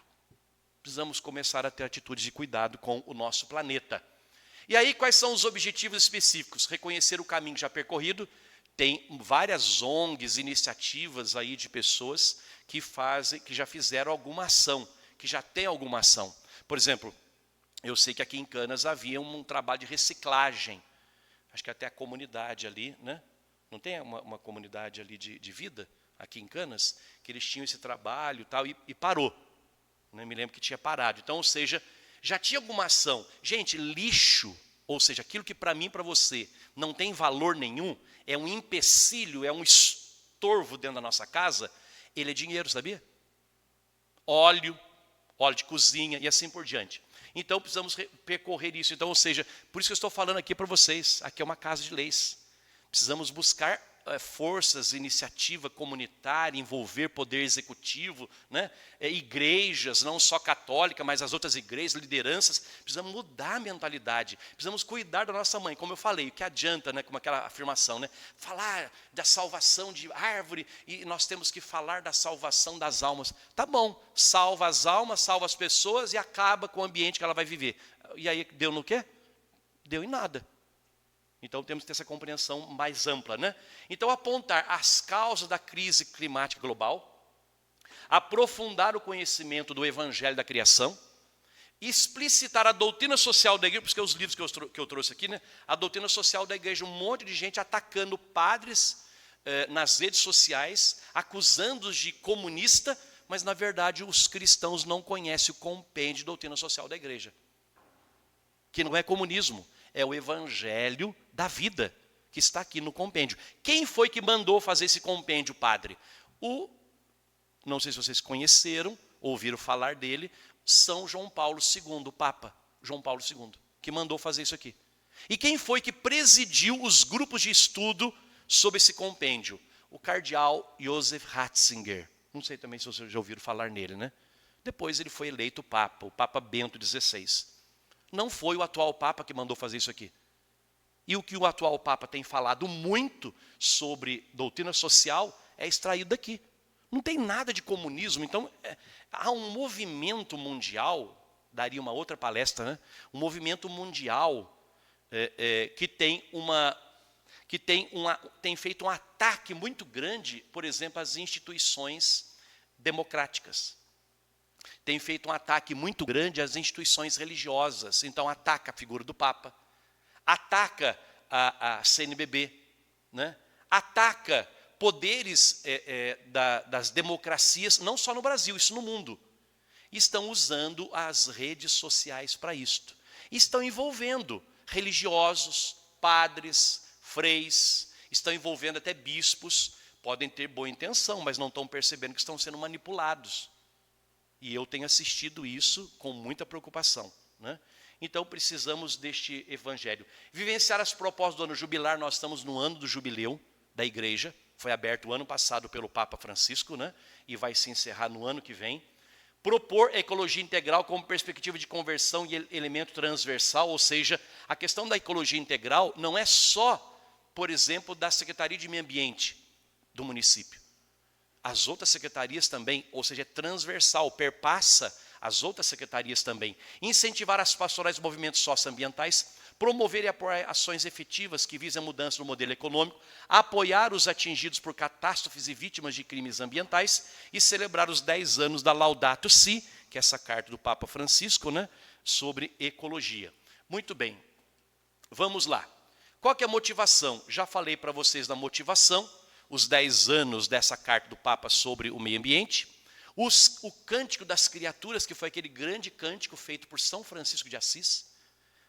Precisamos começar a ter atitudes de cuidado com o nosso planeta. E aí, quais são os objetivos específicos? Reconhecer o caminho já percorrido. Tem várias ONGs, iniciativas aí de pessoas que já fizeram alguma ação, que já tem alguma ação. Por exemplo, eu sei que aqui em Canas havia um trabalho de reciclagem. Acho que até a comunidade ali, né? Não tem uma comunidade ali de vida, aqui em Canas, que eles tinham esse trabalho e tal, e parou. Né? Me lembro que tinha parado. Então, ou seja, já tinha alguma ação. Gente, lixo, ou seja, aquilo que para mim e para você não tem valor nenhum, é um empecilho, é um estorvo dentro da nossa casa, ele é dinheiro, sabia? Óleo de cozinha e assim por diante. Então precisamos percorrer isso. Então, ou seja, por isso que eu estou falando aqui para vocês, aqui é uma casa de leis. Precisamos buscar forças, iniciativa comunitária, envolver poder executivo, né? Igrejas, não só católica, mas as outras igrejas, lideranças. Precisamos mudar a mentalidade, precisamos cuidar da nossa mãe. Como eu falei, o que adianta, né, como aquela afirmação, né? Falar da salvação de árvore e nós temos que falar da salvação das almas. Tá bom, salva as almas, salva as pessoas e acaba com o ambiente que ela vai viver. E aí deu no quê? Deu em nada. Então temos que ter essa compreensão mais ampla, né? Então apontar as causas da crise climática global, aprofundar o conhecimento do evangelho da criação, explicitar a doutrina social da igreja, porque os livros que eu trouxe aqui, né? A doutrina social da igreja, um monte de gente atacando padres nas redes sociais, acusando-os de comunista, mas na verdade os cristãos não conhecem o compêndio de doutrina social da igreja. Que não é comunismo, é o evangelho da vida, que está aqui no compêndio. Quem foi que mandou fazer esse compêndio, padre? Não sei se vocês conheceram, ouviram falar dele, São João Paulo II, o Papa João Paulo II, que mandou fazer isso aqui. E quem foi que presidiu os grupos de estudo sobre esse compêndio? O cardeal Joseph Ratzinger. Não sei também se vocês já ouviram falar nele, né? Depois ele foi eleito Papa, o Papa Bento XVI. Não foi o atual Papa que mandou fazer isso aqui. E o que o atual Papa tem falado muito sobre doutrina social é extraído daqui. Não tem nada de comunismo. Então, há um movimento mundial, daria uma outra palestra, né? Um movimento mundial que tem feito um ataque muito grande, por exemplo, às instituições democráticas. Tem feito um ataque muito grande às instituições religiosas. Então, ataca a figura do Papa, ataca a CNBB, né? Ataca poderes das democracias, não só no Brasil, isso no mundo. Estão usando as redes sociais para isto. Estão envolvendo religiosos, padres, freis, estão envolvendo até bispos, podem ter boa intenção, mas não estão percebendo que estão sendo manipulados. E eu tenho assistido isso com muita preocupação, né? Então precisamos deste evangelho. Vivenciar as propostas do ano jubilar, nós estamos no ano do jubileu da igreja, foi aberto o ano passado pelo Papa Francisco, né? E vai se encerrar no ano que vem. Propor a ecologia integral como perspectiva de conversão e elemento transversal, ou seja, a questão da ecologia integral não é só, por exemplo, da Secretaria de Meio Ambiente do município. As outras secretarias também, ou seja, é transversal, perpassa as outras secretarias também. Incentivar as pastorais dos movimentos socioambientais, promover e apoiar ações efetivas que visem a mudança no modelo econômico, apoiar os atingidos por catástrofes e vítimas de crimes ambientais e celebrar os 10 anos da Laudato Si, que é essa carta do Papa Francisco, né, sobre ecologia. Muito bem, vamos lá. Qual que é a motivação? Já falei para vocês da motivação, os 10 anos dessa carta do Papa sobre o meio ambiente, o Cântico das Criaturas, que foi aquele grande cântico feito por São Francisco de Assis,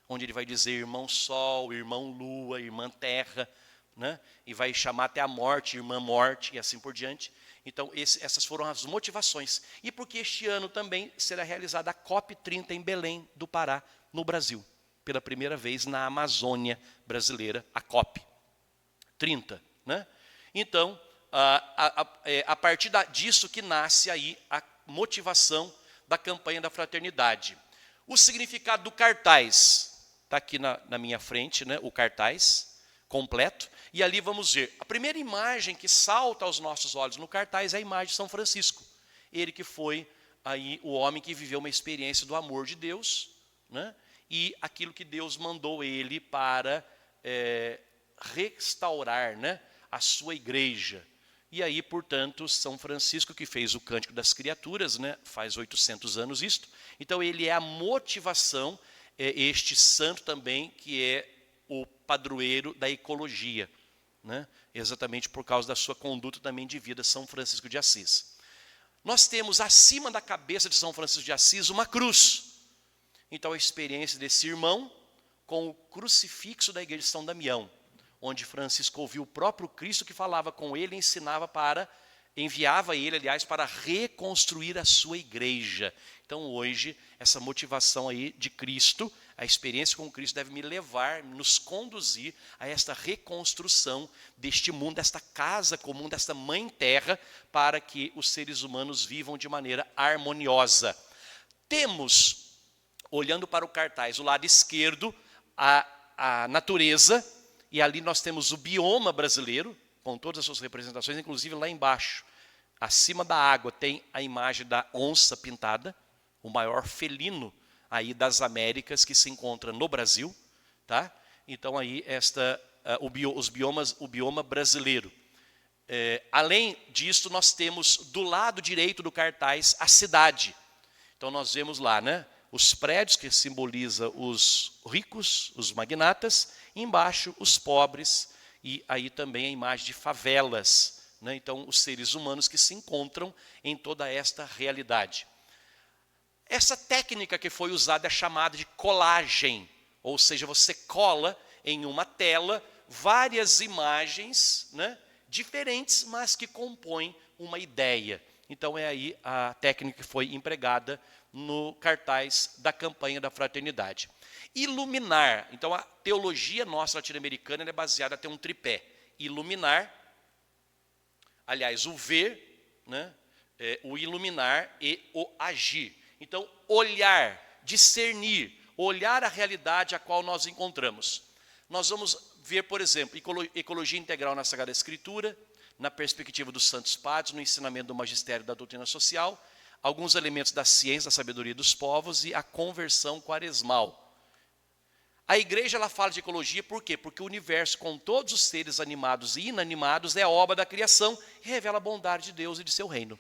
onde ele vai dizer irmão Sol, irmão Lua, irmã Terra, né? E vai chamar até a morte, irmã Morte, e assim por diante. Então, essas foram as motivações. E porque este ano também será realizada a COP30 em Belém do Pará, no Brasil. Pela primeira vez na Amazônia brasileira, a COP30. Né? Então, a partir disso que nasce aí a motivação da campanha da fraternidade. O significado do cartaz. Está aqui na minha frente, né, o cartaz completo. E ali vamos ver. A primeira imagem que salta aos nossos olhos no cartaz é a imagem de São Francisco. Ele que foi aí o homem que viveu uma experiência do amor de Deus, né, e aquilo que Deus mandou ele para restaurar, né, a sua igreja. E aí, portanto, São Francisco, que fez o Cântico das Criaturas, né, faz 800 anos isto. Então, ele é a motivação, este santo também, que é o padroeiro da ecologia, né, exatamente por causa da sua conduta também de vida, São Francisco de Assis. Nós temos acima da cabeça de São Francisco de Assis uma cruz. Então, a experiência desse irmão com o crucifixo da igreja de São Damião, onde Francisco ouviu o próprio Cristo que falava com ele, enviava ele, aliás, para reconstruir a sua igreja. Então, hoje, essa motivação aí de Cristo, a experiência com Cristo deve me levar, nos conduzir a esta reconstrução deste mundo, desta casa comum, desta mãe terra, para que os seres humanos vivam de maneira harmoniosa. Temos, olhando para o cartaz, o lado esquerdo, a natureza, e ali nós temos o bioma brasileiro, com todas as suas representações, inclusive lá embaixo, acima da água, tem a imagem da onça pintada, o maior felino aí das Américas que se encontra no Brasil, tá? Então aí o bioma brasileiro. Além disso, nós temos do lado direito do cartaz a cidade. Então nós vemos lá, né, os prédios que simbolizam os ricos, os magnatas, e embaixo os pobres, e aí também a imagem de favelas, né? Então, os seres humanos que se encontram em toda esta realidade. Essa técnica que foi usada é chamada de colagem, ou seja, você cola em uma tela várias imagens, né, diferentes, mas que compõem uma ideia. Então é aí a técnica que foi empregada no cartaz da campanha da fraternidade. Iluminar. Então a teologia nossa latino-americana é baseada até um tripé. Iluminar, aliás, o ver, né, o iluminar e o agir. Então, olhar, discernir, olhar a realidade a qual nós encontramos. Nós vamos ver, por exemplo, ecologia integral na Sagrada Escritura, na perspectiva dos Santos Padres, no ensinamento do magistério da doutrina social, alguns elementos da ciência, da sabedoria dos povos e a conversão quaresmal. A igreja ela fala de ecologia por quê? Porque o universo, com todos os seres animados e inanimados, é a obra da criação e revela a bondade de Deus e de seu reino.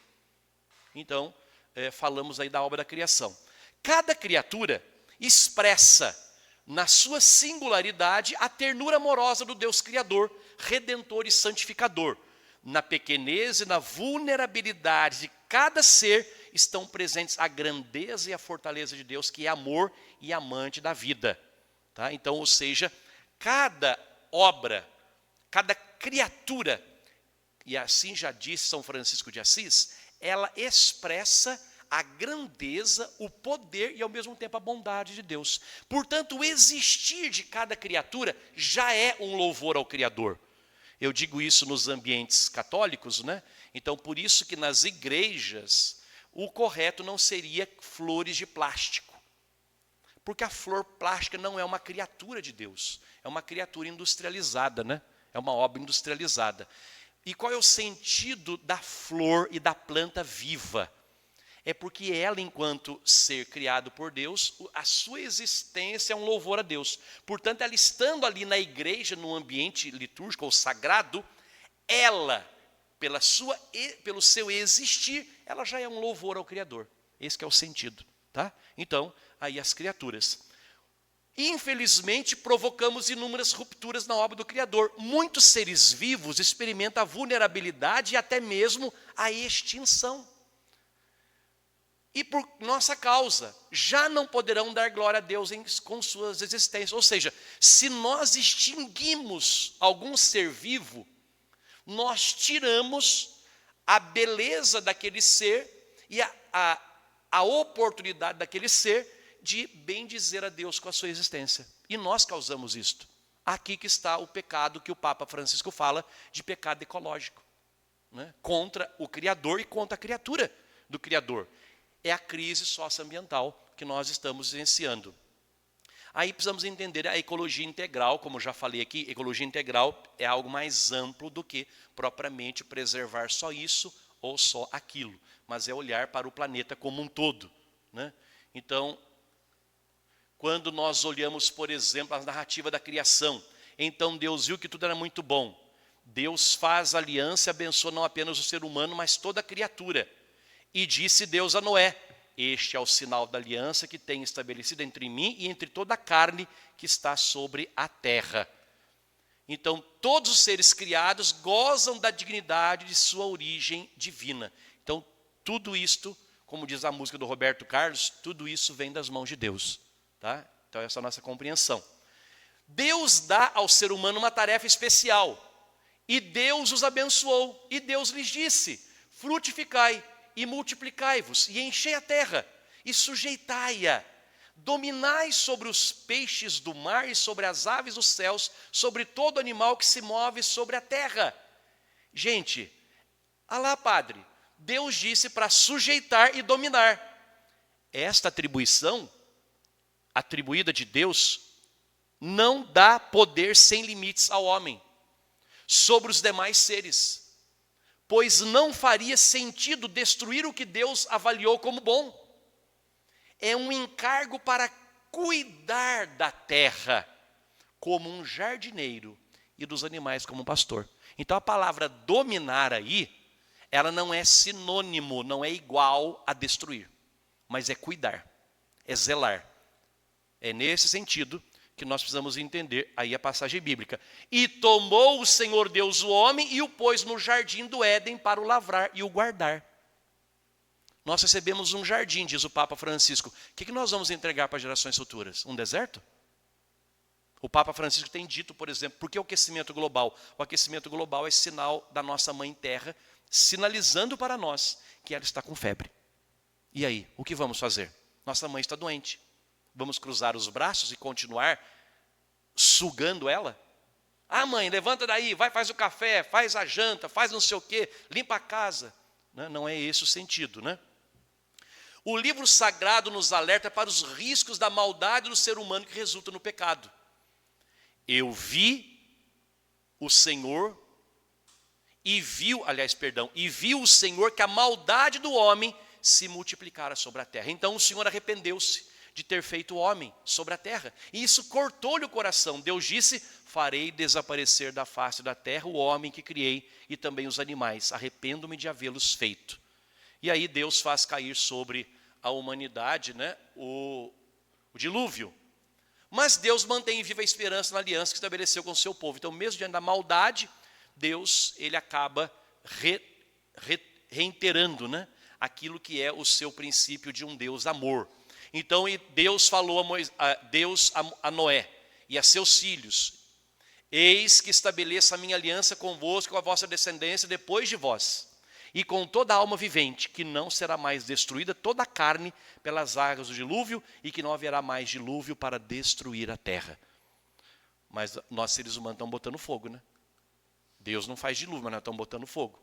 Então, falamos aí da obra da criação. Cada criatura expressa na sua singularidade a ternura amorosa do Deus Criador, Redentor e Santificador. Na pequenez e na vulnerabilidade de cada ser estão presentes a grandeza e a fortaleza de Deus, que é amor e amante da vida. Tá? Então, ou seja, cada obra, cada criatura, e assim já disse São Francisco de Assis, ela expressa a grandeza, o poder e ao mesmo tempo a bondade de Deus. Portanto, o existir de cada criatura já é um louvor ao Criador. Eu digo isso nos ambientes católicos, né? Então, por isso que nas igrejas, o correto não seria flores de plástico. Porque a flor plástica não é uma criatura de Deus, é uma criatura industrializada, né? É uma obra industrializada. E qual é o sentido da flor e da planta viva? É porque ela, enquanto ser criado por Deus, a sua existência é um louvor a Deus. Portanto, ela estando ali na igreja, no ambiente litúrgico ou sagrado, ela, pelo seu existir, ela já é um louvor ao Criador. Esse que é o sentido. Tá? Então, aí as criaturas. Infelizmente, provocamos inúmeras rupturas na obra do Criador. Muitos seres vivos experimentam a vulnerabilidade e até mesmo a extinção. E por nossa causa, já não poderão dar glória a Deus com suas existências. Ou seja, se nós extinguimos algum ser vivo, nós tiramos a beleza daquele ser e a oportunidade daquele ser de bendizer a Deus com a sua existência. E nós causamos isto. Aqui que está o pecado que o Papa Francisco fala de pecado ecológico, né? Contra o Criador e contra a criatura do Criador. É a crise socioambiental que nós estamos vivenciando. Aí precisamos entender a ecologia integral, como já falei aqui, ecologia integral é algo mais amplo do que propriamente preservar só isso ou só aquilo, mas é olhar para o planeta como um todo, né? Então, quando nós olhamos, por exemplo, a narrativa da criação, então Deus viu que tudo era muito bom. Deus faz aliança e abençoa não apenas o ser humano, mas toda a criatura. E disse Deus a Noé, este é o sinal da aliança que tenho estabelecido entre mim e entre toda a carne que está sobre a terra. Então, todos os seres criados gozam da dignidade de sua origem divina. Então, tudo isto, como diz a música do Roberto Carlos, tudo isso vem das mãos de Deus. Tá? Então, essa é a nossa compreensão. Deus dá ao ser humano uma tarefa especial. E Deus os abençoou. E Deus lhes disse, frutificai e multiplicai-vos, e enchei a terra, e sujeitai-a. Dominai sobre os peixes do mar e sobre as aves dos céus, sobre todo animal que se move sobre a terra. Gente, alá, padre, Deus disse para sujeitar e dominar. Esta atribuição, atribuída de Deus, não dá poder sem limites ao homem, sobre os demais seres. Pois não faria sentido destruir o que Deus avaliou como bom. É um encargo para cuidar da terra como um jardineiro e dos animais como um pastor. Então a palavra dominar aí, ela não é sinônimo, não é igual a destruir, mas é cuidar, é zelar. É nesse sentido que nós precisamos entender aí a passagem bíblica. E tomou o Senhor Deus o homem e o pôs no jardim do Éden para o lavrar e o guardar. Nós recebemos um jardim, diz o Papa Francisco. O que nós vamos entregar para gerações futuras? Um deserto? O Papa Francisco tem dito, por exemplo, por que o aquecimento global? O aquecimento global é sinal da nossa Mãe Terra, sinalizando para nós que ela está com febre. E aí, o que vamos fazer? Nossa mãe está doente. Vamos cruzar os braços e continuar sugando ela? Ah, mãe, levanta daí, vai, faz o café, faz a janta, faz não sei o quê, limpa a casa. Não é esse o sentido, né? O livro sagrado nos alerta para os riscos da maldade do ser humano que resulta no pecado. Eu vi o Senhor e viu o Senhor que a maldade do homem se multiplicara sobre a terra. Então o Senhor arrependeu-se de ter feito o homem sobre a terra. E isso cortou-lhe o coração. Deus disse, farei desaparecer da face da terra o homem que criei e também os animais. Arrependo-me de havê-los feito. E aí Deus faz cair sobre a humanidade, né, o dilúvio. Mas Deus mantém viva a esperança na aliança que estabeleceu com o seu povo. Então, mesmo diante da maldade, Deus, ele acaba reiterando, né, aquilo que é o seu princípio de um Deus amor. Então, Deus falou a Noé e a seus filhos, eis que estabeleço a minha aliança convosco, com a vossa descendência depois de vós, e com toda a alma vivente, que não será mais destruída toda a carne pelas águas do dilúvio, e que não haverá mais dilúvio para destruir a terra. Mas nós, seres humanos, estamos botando fogo, né? Deus não faz dilúvio, mas nós estamos botando fogo.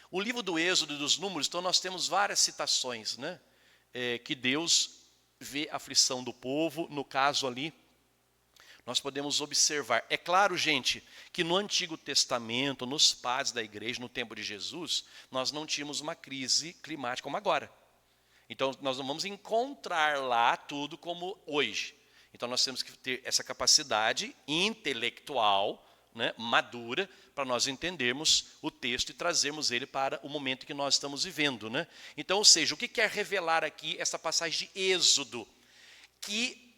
O livro do Êxodo e dos Números, então nós temos várias citações, né? Que Deus vê a aflição do povo. No caso ali, nós podemos observar. É claro, gente, que no Antigo Testamento, nos padres da igreja, no tempo de Jesus, nós não tínhamos uma crise climática como agora. Então, nós não vamos encontrar lá tudo como hoje. Então, nós temos que ter essa capacidade intelectual, né, madura, para nós entendermos o texto e trazermos ele para o momento que nós estamos vivendo, né? Então, ou seja, o que quer revelar aqui essa passagem de Êxodo? Que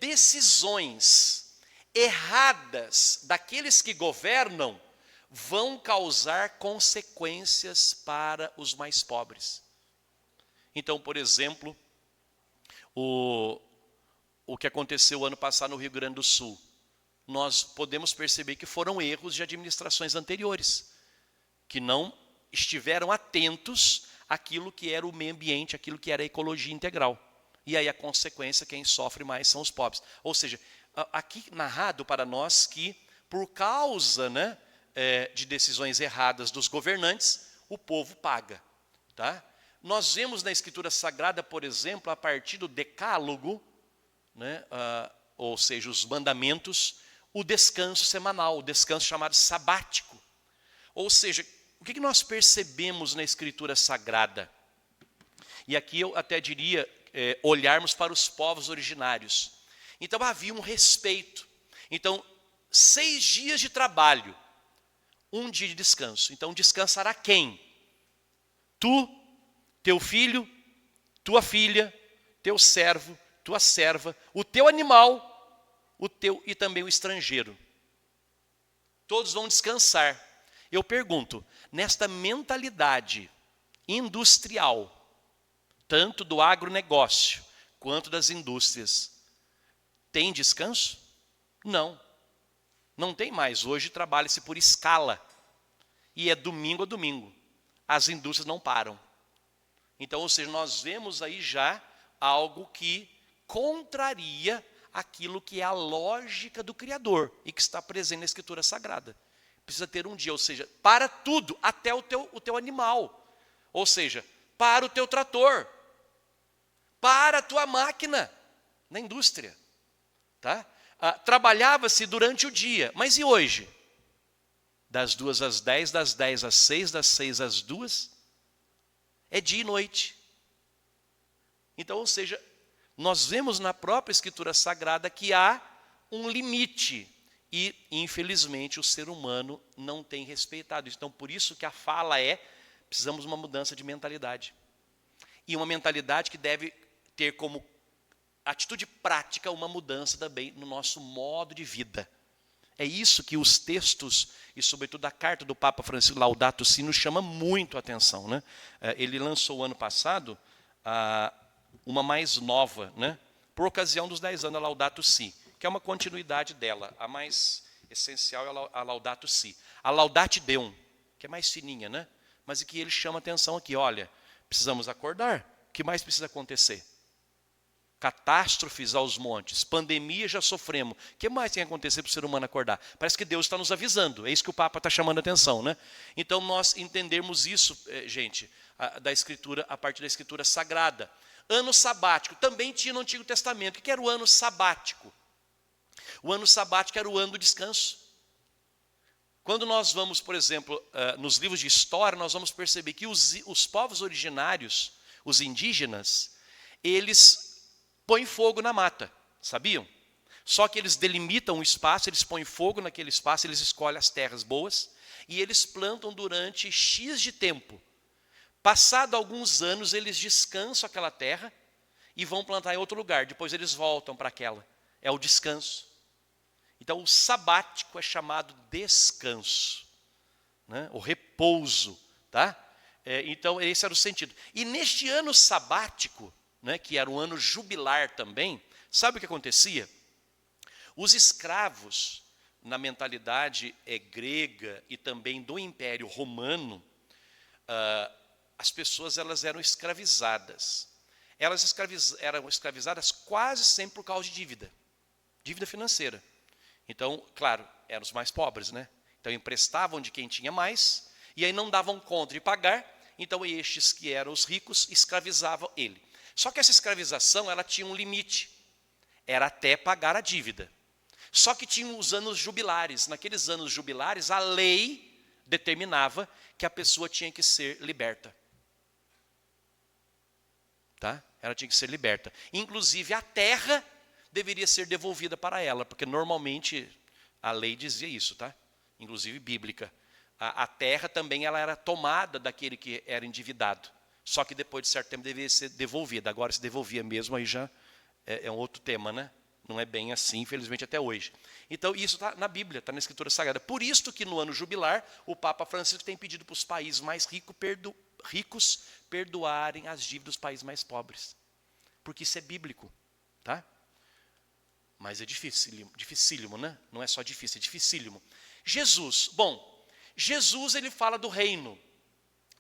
decisões erradas daqueles que governam vão causar consequências para os mais pobres. Então, por exemplo, o que aconteceu ano passado no Rio Grande do Sul, nós podemos perceber que foram erros de administrações anteriores, que não estiveram atentos àquilo que era o meio ambiente, àquilo que era a ecologia integral. E aí a consequência, quem sofre mais são os pobres. Ou seja, aqui narrado para nós que por causa, né, de decisões erradas dos governantes, o povo paga. Tá? Nós vemos na Escritura Sagrada, por exemplo, a partir do Decálogo, né, ou seja, os mandamentos, o descanso semanal, o descanso chamado sabático. Ou seja, o que nós percebemos na Escritura Sagrada? E aqui eu até diria, olharmos para os povos originários. Então havia um respeito. Então, 6 dias de trabalho, 1 dia de descanso. Então descansará quem? Tu, teu filho, tua filha, teu servo, tua serva, o teu animal, o teu e também o estrangeiro. Todos vão descansar. Eu pergunto, nesta mentalidade industrial, tanto do agronegócio quanto das indústrias, tem descanso? Não. Não tem mais. Hoje trabalha-se por escala. E é domingo a domingo. As indústrias não param. Então, ou seja, nós vemos aí já algo que contraria aquilo que é a lógica do Criador e que está presente na Escritura Sagrada. Precisa ter um dia, ou seja, para tudo, até o teu animal. Ou seja, para o teu trator, para a tua máquina na indústria. Tá? Trabalhava-se durante o dia, mas e hoje? Das 2 às 10, das 10 às 6, das 6 às 2, é dia e noite. Então, ou seja, nós vemos na própria Escritura Sagrada que há um limite e, infelizmente, o ser humano não tem respeitado isso. Então, por isso que a fala precisamos de uma mudança de mentalidade. E uma mentalidade que deve ter como atitude prática, uma mudança também no nosso modo de vida. É isso que os textos, e sobretudo a carta do Papa Francisco Laudato Si, nos chama muito a atenção, né? Ele lançou ano passado uma mais nova, né? Por ocasião dos 10 anos da Laudato Si, que é uma continuidade dela. A mais essencial é a Laudato Si. A Laudate Deum, que é mais fininha, né? Mas que ele chama a atenção aqui, olha, precisamos acordar. O que mais precisa acontecer? Catástrofes aos montes, pandemia já sofremos. O que mais tem que acontecer para o ser humano acordar? Parece que Deus está nos avisando, é isso que o Papa está chamando a atenção, né? Então, nós entendermos isso, gente, da Escritura, a partir da Escritura Sagrada. Ano sabático, também tinha no Antigo Testamento. O que era o ano sabático? O ano sabático era o ano do descanso. Quando nós vamos, por exemplo, nos livros de história, nós vamos perceber que os povos originários, os indígenas, eles põem fogo na mata, sabiam? Só que eles delimitam o espaço, eles põem fogo naquele espaço, eles escolhem as terras boas e eles plantam durante X de tempo. Passado alguns anos, eles descansam aquela terra e vão plantar em outro lugar. Depois eles voltam para aquela. É o descanso. Então, o sabático é chamado descanso, né? O repouso, tá? Então, esse era o sentido. E neste ano sabático, né, que era um ano jubilar também, sabe o que acontecia? Os escravos, na mentalidade grega e também do Império Romano, as pessoas elas eram escravizadas. Elas eram escravizadas quase sempre por causa de dívida financeira. Então, claro, eram os mais pobres, né? Então, emprestavam de quem tinha mais, e aí não davam conta de pagar, então estes que eram os ricos escravizavam ele. Só que essa escravização, ela tinha um limite, era até pagar a dívida. Só que tinha os anos jubilares. Naqueles anos jubilares, a lei determinava que a pessoa tinha que ser liberta. Tá? Ela tinha que ser liberta. Inclusive, a terra deveria ser devolvida para ela, porque normalmente a lei dizia isso, tá? Inclusive bíblica. A terra também ela era tomada daquele que era endividado. Só que depois de certo tempo deveria ser devolvida. Agora, se devolvia mesmo, aí já é um outro tema, né? Não é bem assim, infelizmente, até hoje. Então, isso está na Bíblia, está na Escritura Sagrada. Por isso que no ano jubilar, o Papa Francisco tem pedido para os países mais ricos perdoarem as dívidas dos países mais pobres. Porque isso é bíblico, tá? Mas é dificílimo, né? Não é só difícil, é dificílimo. Jesus, Jesus ele fala do reino.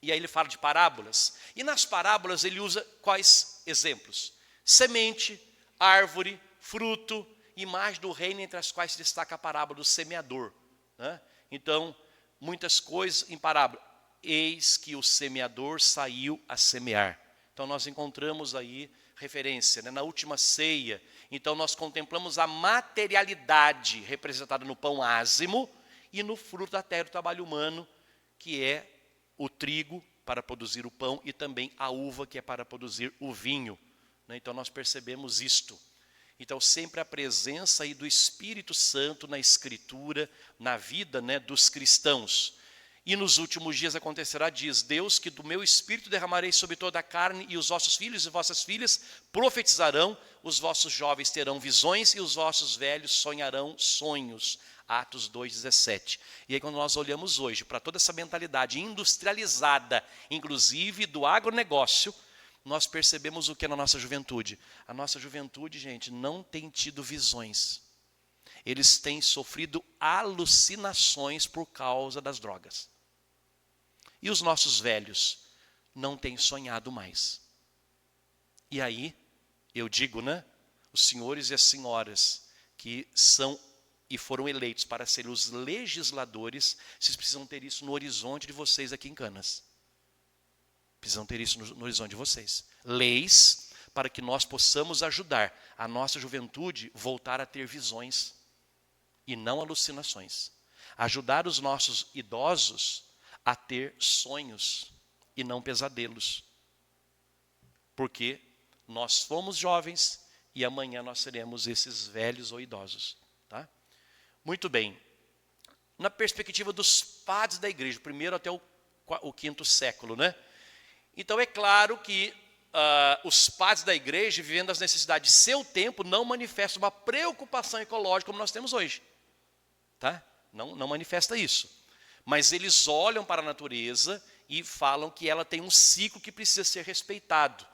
E aí ele fala de parábolas. E nas parábolas ele usa quais exemplos? Semente, árvore, fruto, imagem do reino, entre as quais se destaca a parábola do semeador, né? Então, muitas coisas em parábola. Eis que o semeador saiu a semear. Então, nós encontramos aí referência, né? Na última ceia. Então, nós contemplamos a materialidade representada no pão ázimo e no fruto da terra do trabalho humano, que é o trigo para produzir o pão e também a uva que é para produzir o vinho. Então nós percebemos isto. Então sempre a presença aí do Espírito Santo na Escritura, na vida, né, dos cristãos. E nos últimos dias acontecerá, diz Deus, que do meu Espírito derramarei sobre toda a carne e os vossos filhos e vossas filhas profetizarão, os vossos jovens terão visões e os vossos velhos sonharão sonhos. Atos 2,17. E aí quando nós olhamos hoje para toda essa mentalidade industrializada, inclusive do agronegócio, nós percebemos o que é na nossa juventude. A nossa juventude, gente, não tem tido visões. Eles têm sofrido alucinações por causa das drogas. E os nossos velhos não têm sonhado mais. E aí, eu digo, né? Os senhores e as senhoras que são e foram eleitos para serem os legisladores, vocês precisam ter isso no horizonte de vocês aqui em Canas. Precisam ter isso no horizonte de vocês. Leis para que nós possamos ajudar a nossa juventude voltar a ter visões e não alucinações. Ajudar os nossos idosos a ter sonhos e não pesadelos. Porque nós fomos jovens e amanhã nós seremos esses velhos ou idosos. Tá? Muito bem. Na perspectiva dos padres da igreja, primeiro até o 5º século, né? Então é claro que os padres da igreja, vivendo as necessidades de seu tempo, não manifestam uma preocupação ecológica como nós temos hoje. Tá? Não manifesta isso. Mas eles olham para a natureza e falam que ela tem um ciclo que precisa ser respeitado.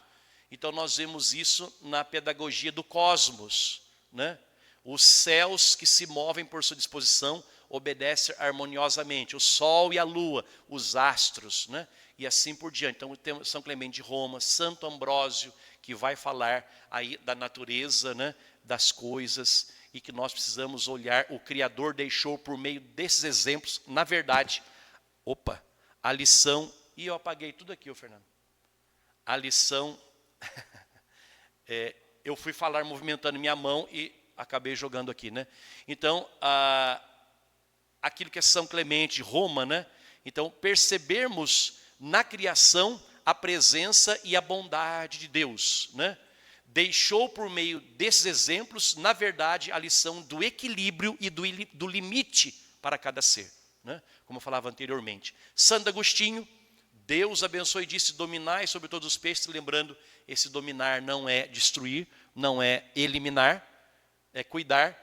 Então nós vemos isso na pedagogia do cosmos, né? Os céus que se movem por sua disposição obedecem harmoniosamente, o sol e a lua, os astros, né? E assim por diante. Então temos São Clemente de Roma, Santo Ambrósio, que vai falar aí da natureza, né? Das coisas, e que nós precisamos olhar, o Criador deixou por meio desses exemplos, na verdade, a lição, e eu apaguei tudo aqui, Fernando. A lição, eu fui falar movimentando minha mão e acabei jogando aqui, né? Então, aquilo que é São Clemente de Roma, né? Então, percebermos na criação a presença e a bondade de Deus, né? Deixou por meio desses exemplos, na verdade, a lição do equilíbrio e do limite para cada ser, né? Como eu falava anteriormente. Santo Agostinho, Deus abençoe e disse, dominai sobre todos os peixes, lembrando, esse dominar não é destruir, não é eliminar, é cuidar.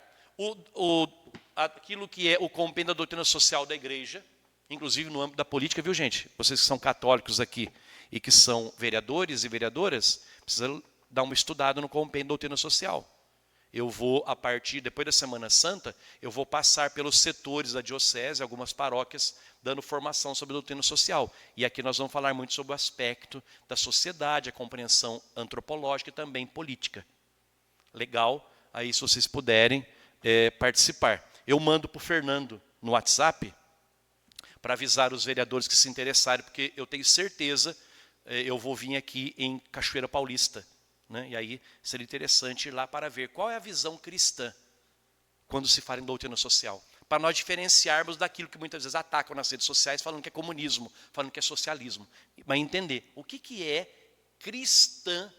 Aquilo que é o compêndio da doutrina social da igreja, inclusive no âmbito da política, viu gente? Vocês que são católicos aqui e que são vereadores e vereadoras, precisam dar uma estudada no compêndio da doutrina social. Eu vou, depois da Semana Santa, eu vou passar pelos setores da diocese, algumas paróquias, dando formação sobre a doutrina social. E aqui nós vamos falar muito sobre o aspecto da sociedade, a compreensão antropológica e também política. Legal, aí se vocês puderem participar. Eu mando para o Fernando no WhatsApp, para avisar os vereadores que se interessarem, porque eu tenho certeza, eu vou vir aqui em Cachoeira Paulista, né? E aí seria interessante ir lá para ver qual é a visão cristã quando se fala em doutrina social, para nós diferenciarmos daquilo que muitas vezes atacam nas redes sociais, falando que é comunismo, falando que é socialismo, mas entender o que é cristã,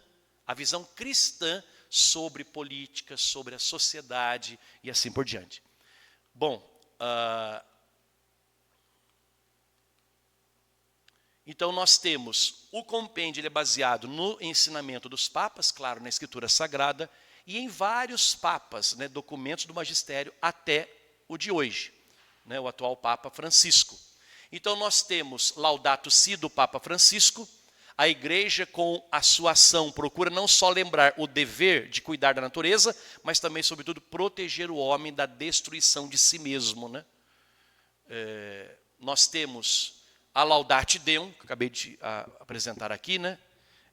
a visão cristã sobre política, sobre a sociedade e assim por diante. Bom, então nós temos o compêndio, ele é baseado no ensinamento dos papas, claro, na Escritura Sagrada, e em vários papas, né, documentos do magistério até o de hoje, né, o atual Papa Francisco. Então nós temos Laudato Si do Papa Francisco, a igreja com a sua ação procura não só lembrar o dever de cuidar da natureza, mas também, sobretudo, proteger o homem da destruição de si mesmo, né? Nós temos a Laudate Deum, que eu acabei de apresentar aqui, né?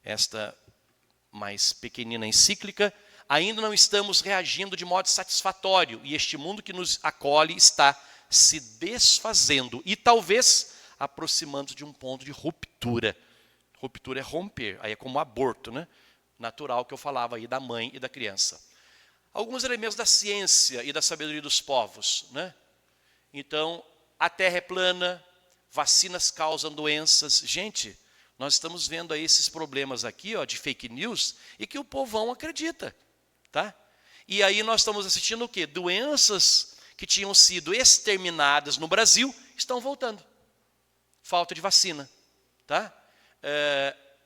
Esta mais pequenina encíclica. Ainda não estamos reagindo de modo satisfatório, e este mundo que nos acolhe está se desfazendo e talvez aproximando de um ponto de ruptura. Ruptura é romper, aí é como aborto, né? Natural que eu falava aí da mãe e da criança. Alguns elementos da ciência e da sabedoria dos povos, né? Então, a Terra é plana, vacinas causam doenças. Gente, nós estamos vendo aí esses problemas aqui, ó, de fake news, e que o povão acredita, tá? E aí nós estamos assistindo o quê? Doenças que tinham sido exterminadas no Brasil estão voltando. Falta de vacina, tá?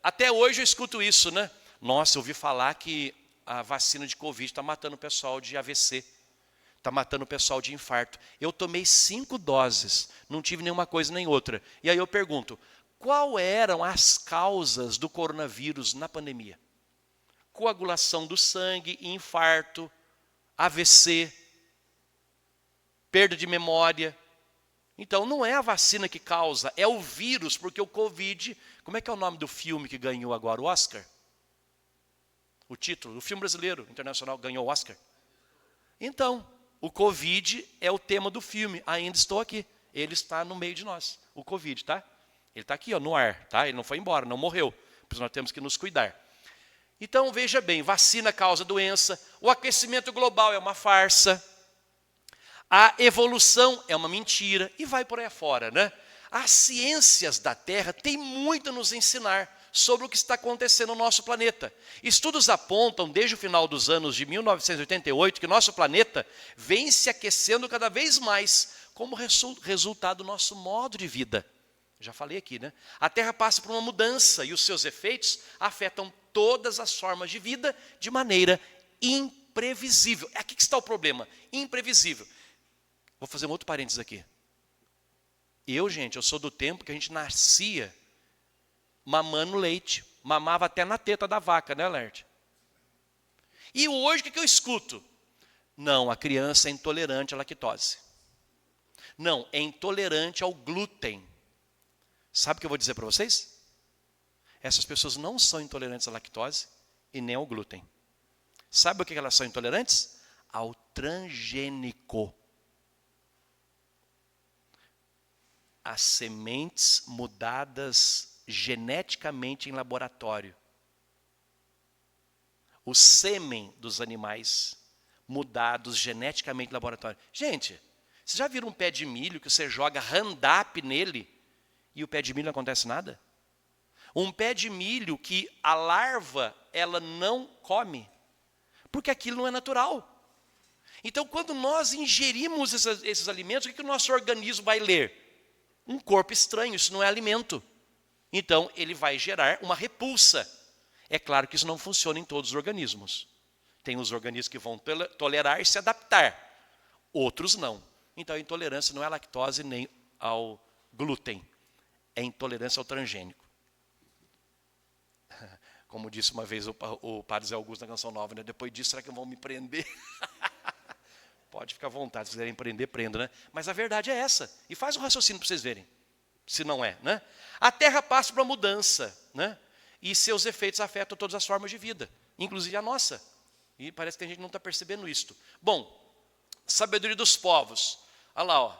Até hoje eu escuto isso, né? Nossa, eu ouvi falar que a vacina de Covid está matando o pessoal de AVC, está matando o pessoal de infarto. Eu tomei 5 doses, não tive nenhuma coisa nem outra. E aí eu pergunto, qual eram as causas do coronavírus na pandemia? Coagulação do sangue, infarto, AVC, perda de memória. Então, não é a vacina que causa, é o vírus, porque o Covid... Como é que é o nome do filme que ganhou agora o Oscar? O título, o filme brasileiro, internacional, ganhou o Oscar. Então, o Covid é o tema do filme. Ainda estou aqui. Ele está no meio de nós, o Covid, tá? Ele está aqui, ó, no ar, tá? Ele não foi embora, não morreu. Por isso nós temos que nos cuidar. Então, veja bem, vacina causa doença, o aquecimento global é uma farsa, a evolução é uma mentira, e vai por aí afora, né? As ciências da Terra têm muito a nos ensinar sobre o que está acontecendo no nosso planeta. Estudos apontam, desde o final dos anos de 1988, que nosso planeta vem se aquecendo cada vez mais, como resultado do nosso modo de vida. Já falei aqui, né? A Terra passa por uma mudança e os seus efeitos afetam todas as formas de vida de maneira imprevisível. Aqui que está o problema, imprevisível. Vou fazer um outro parênteses aqui. Eu sou do tempo que a gente nascia mamando leite. Mamava até na teta da vaca, né, Lerte? E hoje o que eu escuto? Não, a criança é intolerante à lactose. Não, é intolerante ao glúten. Sabe o que eu vou dizer para vocês? Essas pessoas não são intolerantes à lactose e nem ao glúten. Sabe o que elas são intolerantes? Ao transgênico. As sementes mudadas geneticamente em laboratório. O sêmen dos animais mudados geneticamente em laboratório. Gente, vocês já viram um pé de milho que você joga Roundup nele e o pé de milho não acontece nada? Um pé de milho que a larva ela não come, porque aquilo não é natural. Então, quando nós ingerimos esses alimentos, o que o nosso organismo vai ler? Um corpo estranho, isso não é alimento. Então, ele vai gerar uma repulsa. É claro que isso não funciona em todos os organismos. Tem os organismos que vão tolerar e se adaptar. Outros não. Então, a intolerância não é à lactose nem ao glúten. É intolerância ao transgênico. Como disse uma vez o padre Zé Augusto na Canção Nova, né? Depois disso, será que vão me prender? Pode ficar à vontade, se quiserem prender, prenda, né? Mas a verdade é essa. E faz um raciocínio para vocês verem, se não é, né? A Terra passa por uma mudança, né? E seus efeitos afetam todas as formas de vida, inclusive a nossa. E parece que a gente não está percebendo isto. Bom, sabedoria dos povos. Olha lá, ó,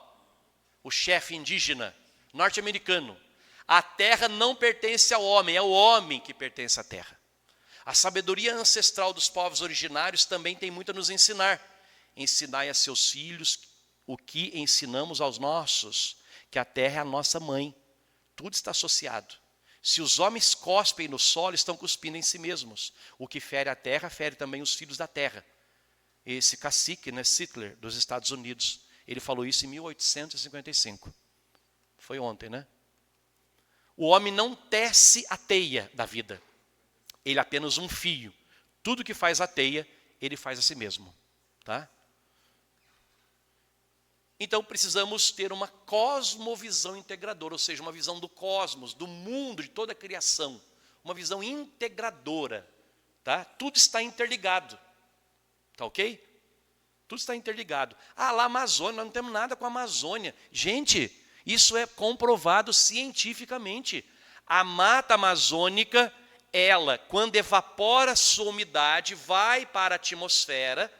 o chefe indígena norte-americano. A terra não pertence ao homem, é o homem que pertence à terra. A sabedoria ancestral dos povos originários também tem muito a nos ensinar. Ensinai a seus filhos o que ensinamos aos nossos, que a terra é a nossa mãe. Tudo está associado. Se os homens cospem no solo, estão cuspindo em si mesmos. O que fere a terra, fere também os filhos da terra. Esse cacique, né, Sittler, dos Estados Unidos, ele falou isso em 1855. Foi ontem, né? O homem não tece a teia da vida. Ele é apenas um fio. Tudo que faz a teia, ele faz a si mesmo. Tá? Então, precisamos ter uma cosmovisão integradora, ou seja, uma visão do cosmos, do mundo, de toda a criação. Uma visão integradora. Tá? Tudo está interligado. Tá ok? Tudo está interligado. Ah, lá a Amazônia, nós não temos nada com a Amazônia. Gente, isso é comprovado cientificamente. A mata amazônica, ela, quando evapora sua umidade, vai para a atmosfera.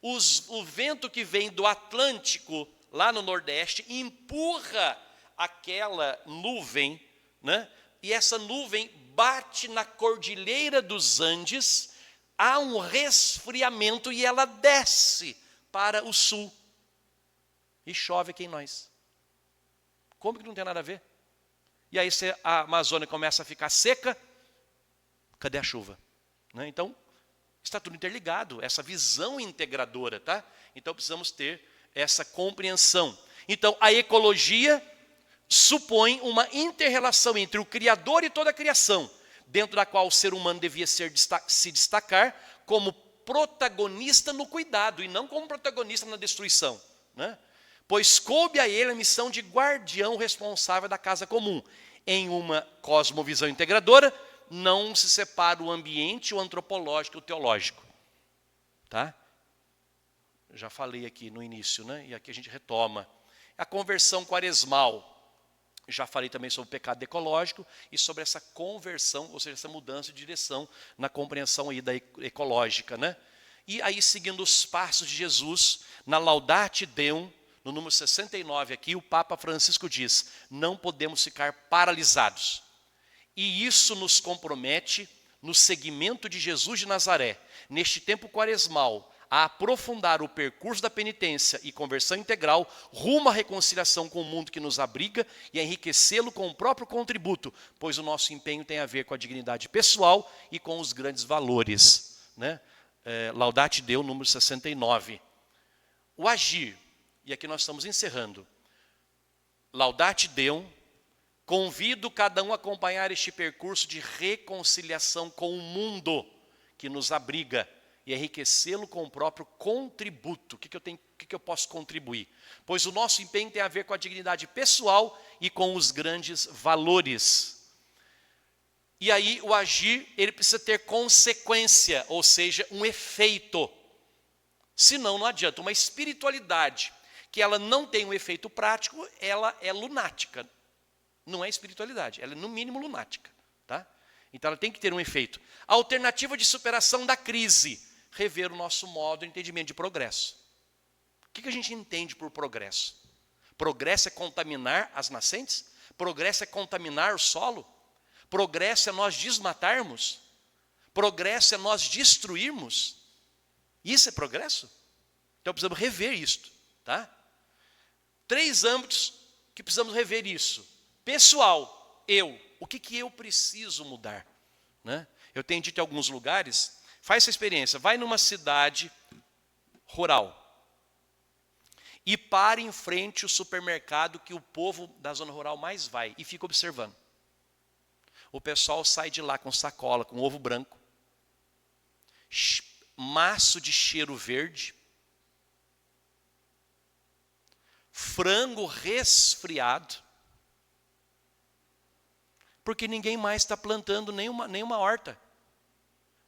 O vento que vem do Atlântico, lá no Nordeste, empurra aquela nuvem, né? E essa nuvem bate na Cordilheira dos Andes, há um resfriamento e ela desce para o sul. E chove aqui em nós. Como que não tem nada a ver? E aí a Amazônia começa a ficar seca, cadê a chuva? Né? Então, está tudo interligado, essa visão integradora, tá? Então, precisamos ter essa compreensão. Então, a ecologia supõe uma inter-relação entre o Criador e toda a criação, dentro da qual o ser humano devia se destacar como protagonista no cuidado e não como protagonista na destruição, né? Pois coube a ele a missão de guardião responsável da casa comum. Em uma cosmovisão integradora, não se separa o ambiente, o antropológico e o teológico. Tá? Já falei aqui no início, né? E aqui a gente retoma. A conversão quaresmal. Já falei também sobre o pecado ecológico e sobre essa conversão, ou seja, essa mudança de direção na compreensão aí da ecológica, né? E aí, seguindo os passos de Jesus, na Laudate Deum, no número 69 aqui, o Papa Francisco diz, não podemos ficar paralisados. E isso nos compromete, no seguimento de Jesus de Nazaré, neste tempo quaresmal, a aprofundar o percurso da penitência e conversão integral rumo à reconciliação com o mundo que nos abriga e a enriquecê-lo com o próprio contributo, pois o nosso empenho tem a ver com a dignidade pessoal e com os grandes valores. Né? Laudate Deum, número 69. O agir, e aqui nós estamos encerrando. Laudate Deum Convido cada um a acompanhar este percurso de reconciliação com o mundo que nos abriga e enriquecê-lo com o próprio contributo. O que eu posso contribuir? Pois o nosso empenho tem a ver com a dignidade pessoal e com os grandes valores. E aí o agir, ele precisa ter consequência, ou seja, um efeito. Senão não adianta. Uma espiritualidade que ela não tem um efeito prático, ela é lunática. Não é espiritualidade, ela é no mínimo lunática. Tá? Então ela tem que ter um efeito. A alternativa de superação da crise, rever o nosso modo de entendimento de progresso. O que a gente entende por progresso? Progresso é contaminar as nascentes? Progresso é contaminar o solo? Progresso é nós desmatarmos? Progresso é nós destruirmos? Isso é progresso? Então precisamos rever isto. Tá? 3 âmbitos que precisamos rever isso. Pessoal, o que eu preciso mudar? Né? Eu tenho dito em alguns lugares, faz essa experiência, vai numa cidade rural e para em frente o supermercado que o povo da zona rural mais vai e fica observando. O pessoal sai de lá com sacola, com ovo branco, maço de cheiro verde, frango resfriado, porque ninguém mais está plantando nenhuma horta.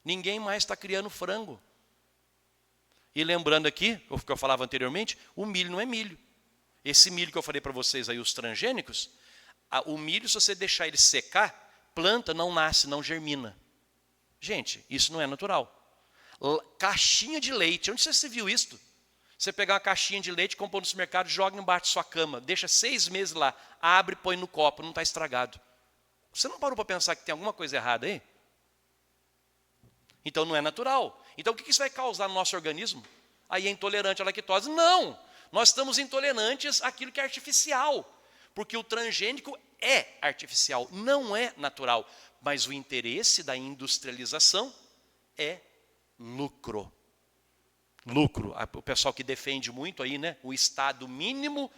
Ninguém mais está criando frango. E lembrando aqui, o que eu falava anteriormente, o milho não é milho. Esse milho que eu falei para vocês aí, os transgênicos, o milho, se você deixar ele secar, planta, não nasce, não germina. Gente, isso não é natural. Caixinha de leite, onde você viu isto? Você pegar uma caixinha de leite, compra no supermercado, joga embaixo da sua cama, deixa 6 meses lá, abre, põe no copo, não está estragado. Você não parou para pensar que tem alguma coisa errada aí? Então não é natural. Então o que isso vai causar no nosso organismo? Aí é intolerante à lactose? Não! Nós estamos intolerantes àquilo que é artificial. Porque o transgênico é artificial, não é natural. Mas o interesse da industrialização é lucro. Lucro. O pessoal que defende muito aí, né? O estado mínimo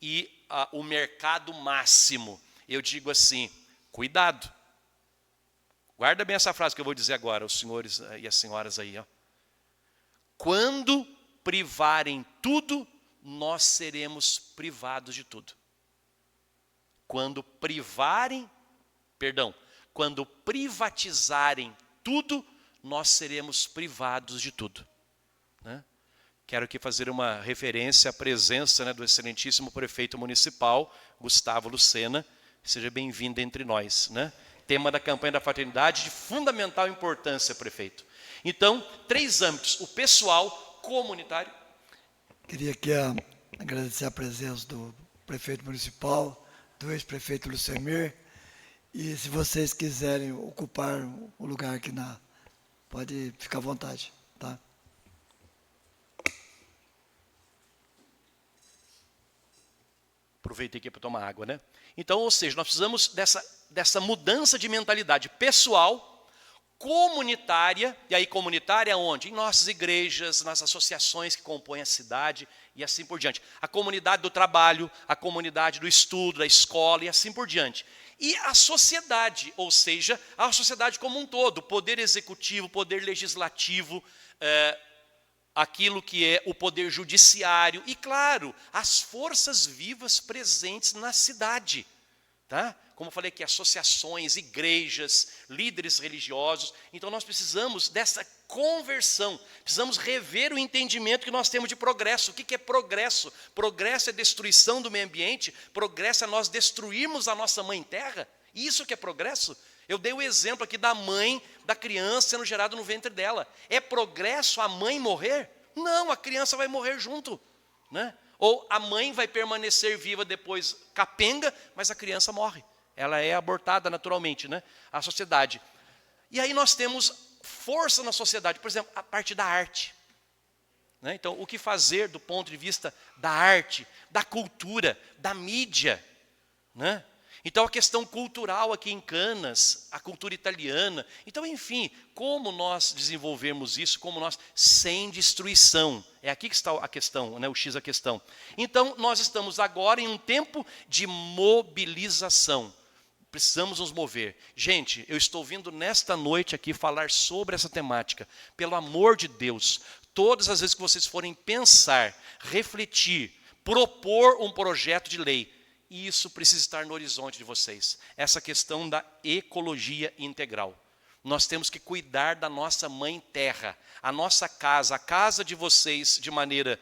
e o mercado máximo. Eu digo assim, cuidado. Guarda bem essa frase que eu vou dizer agora, os senhores e as senhoras aí. Ó. Quando privarem tudo, nós seremos privados de tudo. Quando privatizarem tudo, nós seremos privados de tudo. Né? Quero aqui fazer uma referência à presença, né, do excelentíssimo prefeito municipal, Gustavo Lucena. Seja bem-vindo entre nós. Né? Tema da campanha da fraternidade de fundamental importância, prefeito. Então, 3 âmbitos, o pessoal, comunitário. Queria aqui agradecer a presença do prefeito municipal, do ex-prefeito Lucemir, e se vocês quiserem ocupar o lugar aqui pode ficar à vontade, tá? Aproveitei aqui para tomar água, né? Então, ou seja, nós precisamos dessa mudança de mentalidade pessoal, comunitária, e aí comunitária onde? Em nossas igrejas, nas associações que compõem a cidade e assim por diante. A comunidade do trabalho, a comunidade do estudo, da escola e assim por diante. E a sociedade, ou seja, a sociedade como um todo, o poder executivo, o poder legislativo, aquilo que é o poder judiciário e, claro, as forças vivas presentes na cidade. Tá? Como eu falei aqui, associações, igrejas, líderes religiosos. Então nós precisamos dessa conversão, precisamos rever o entendimento que nós temos de progresso. O que é progresso? Progresso é destruição do meio ambiente, progresso é nós destruirmos a nossa mãe terra. Isso que é progresso? Eu dei o exemplo aqui da mãe da criança sendo gerada no ventre dela. É progresso a mãe morrer? Não, a criança vai morrer junto. Né? Ou a mãe vai permanecer viva depois capenga, mas a criança morre. Ela é abortada naturalmente, né? A sociedade. E aí nós temos força na sociedade, por exemplo, a parte da arte. Né? Então, o que fazer do ponto de vista da arte, da cultura, da mídia? Né? Então, a questão cultural aqui em Canas, a cultura italiana. Então, enfim, como nós desenvolvermos isso, como nós, sem destruição. É aqui que está a questão, né? O X a questão. Então, nós estamos agora em um tempo de mobilização. Precisamos nos mover. Gente, eu estou vindo nesta noite aqui falar sobre essa temática. Pelo amor de Deus, todas as vezes que vocês forem pensar, refletir, propor um projeto de lei, isso precisa estar no horizonte de vocês. Essa questão da ecologia integral. Nós temos que cuidar da nossa mãe terra, a nossa casa, a casa de vocês de maneira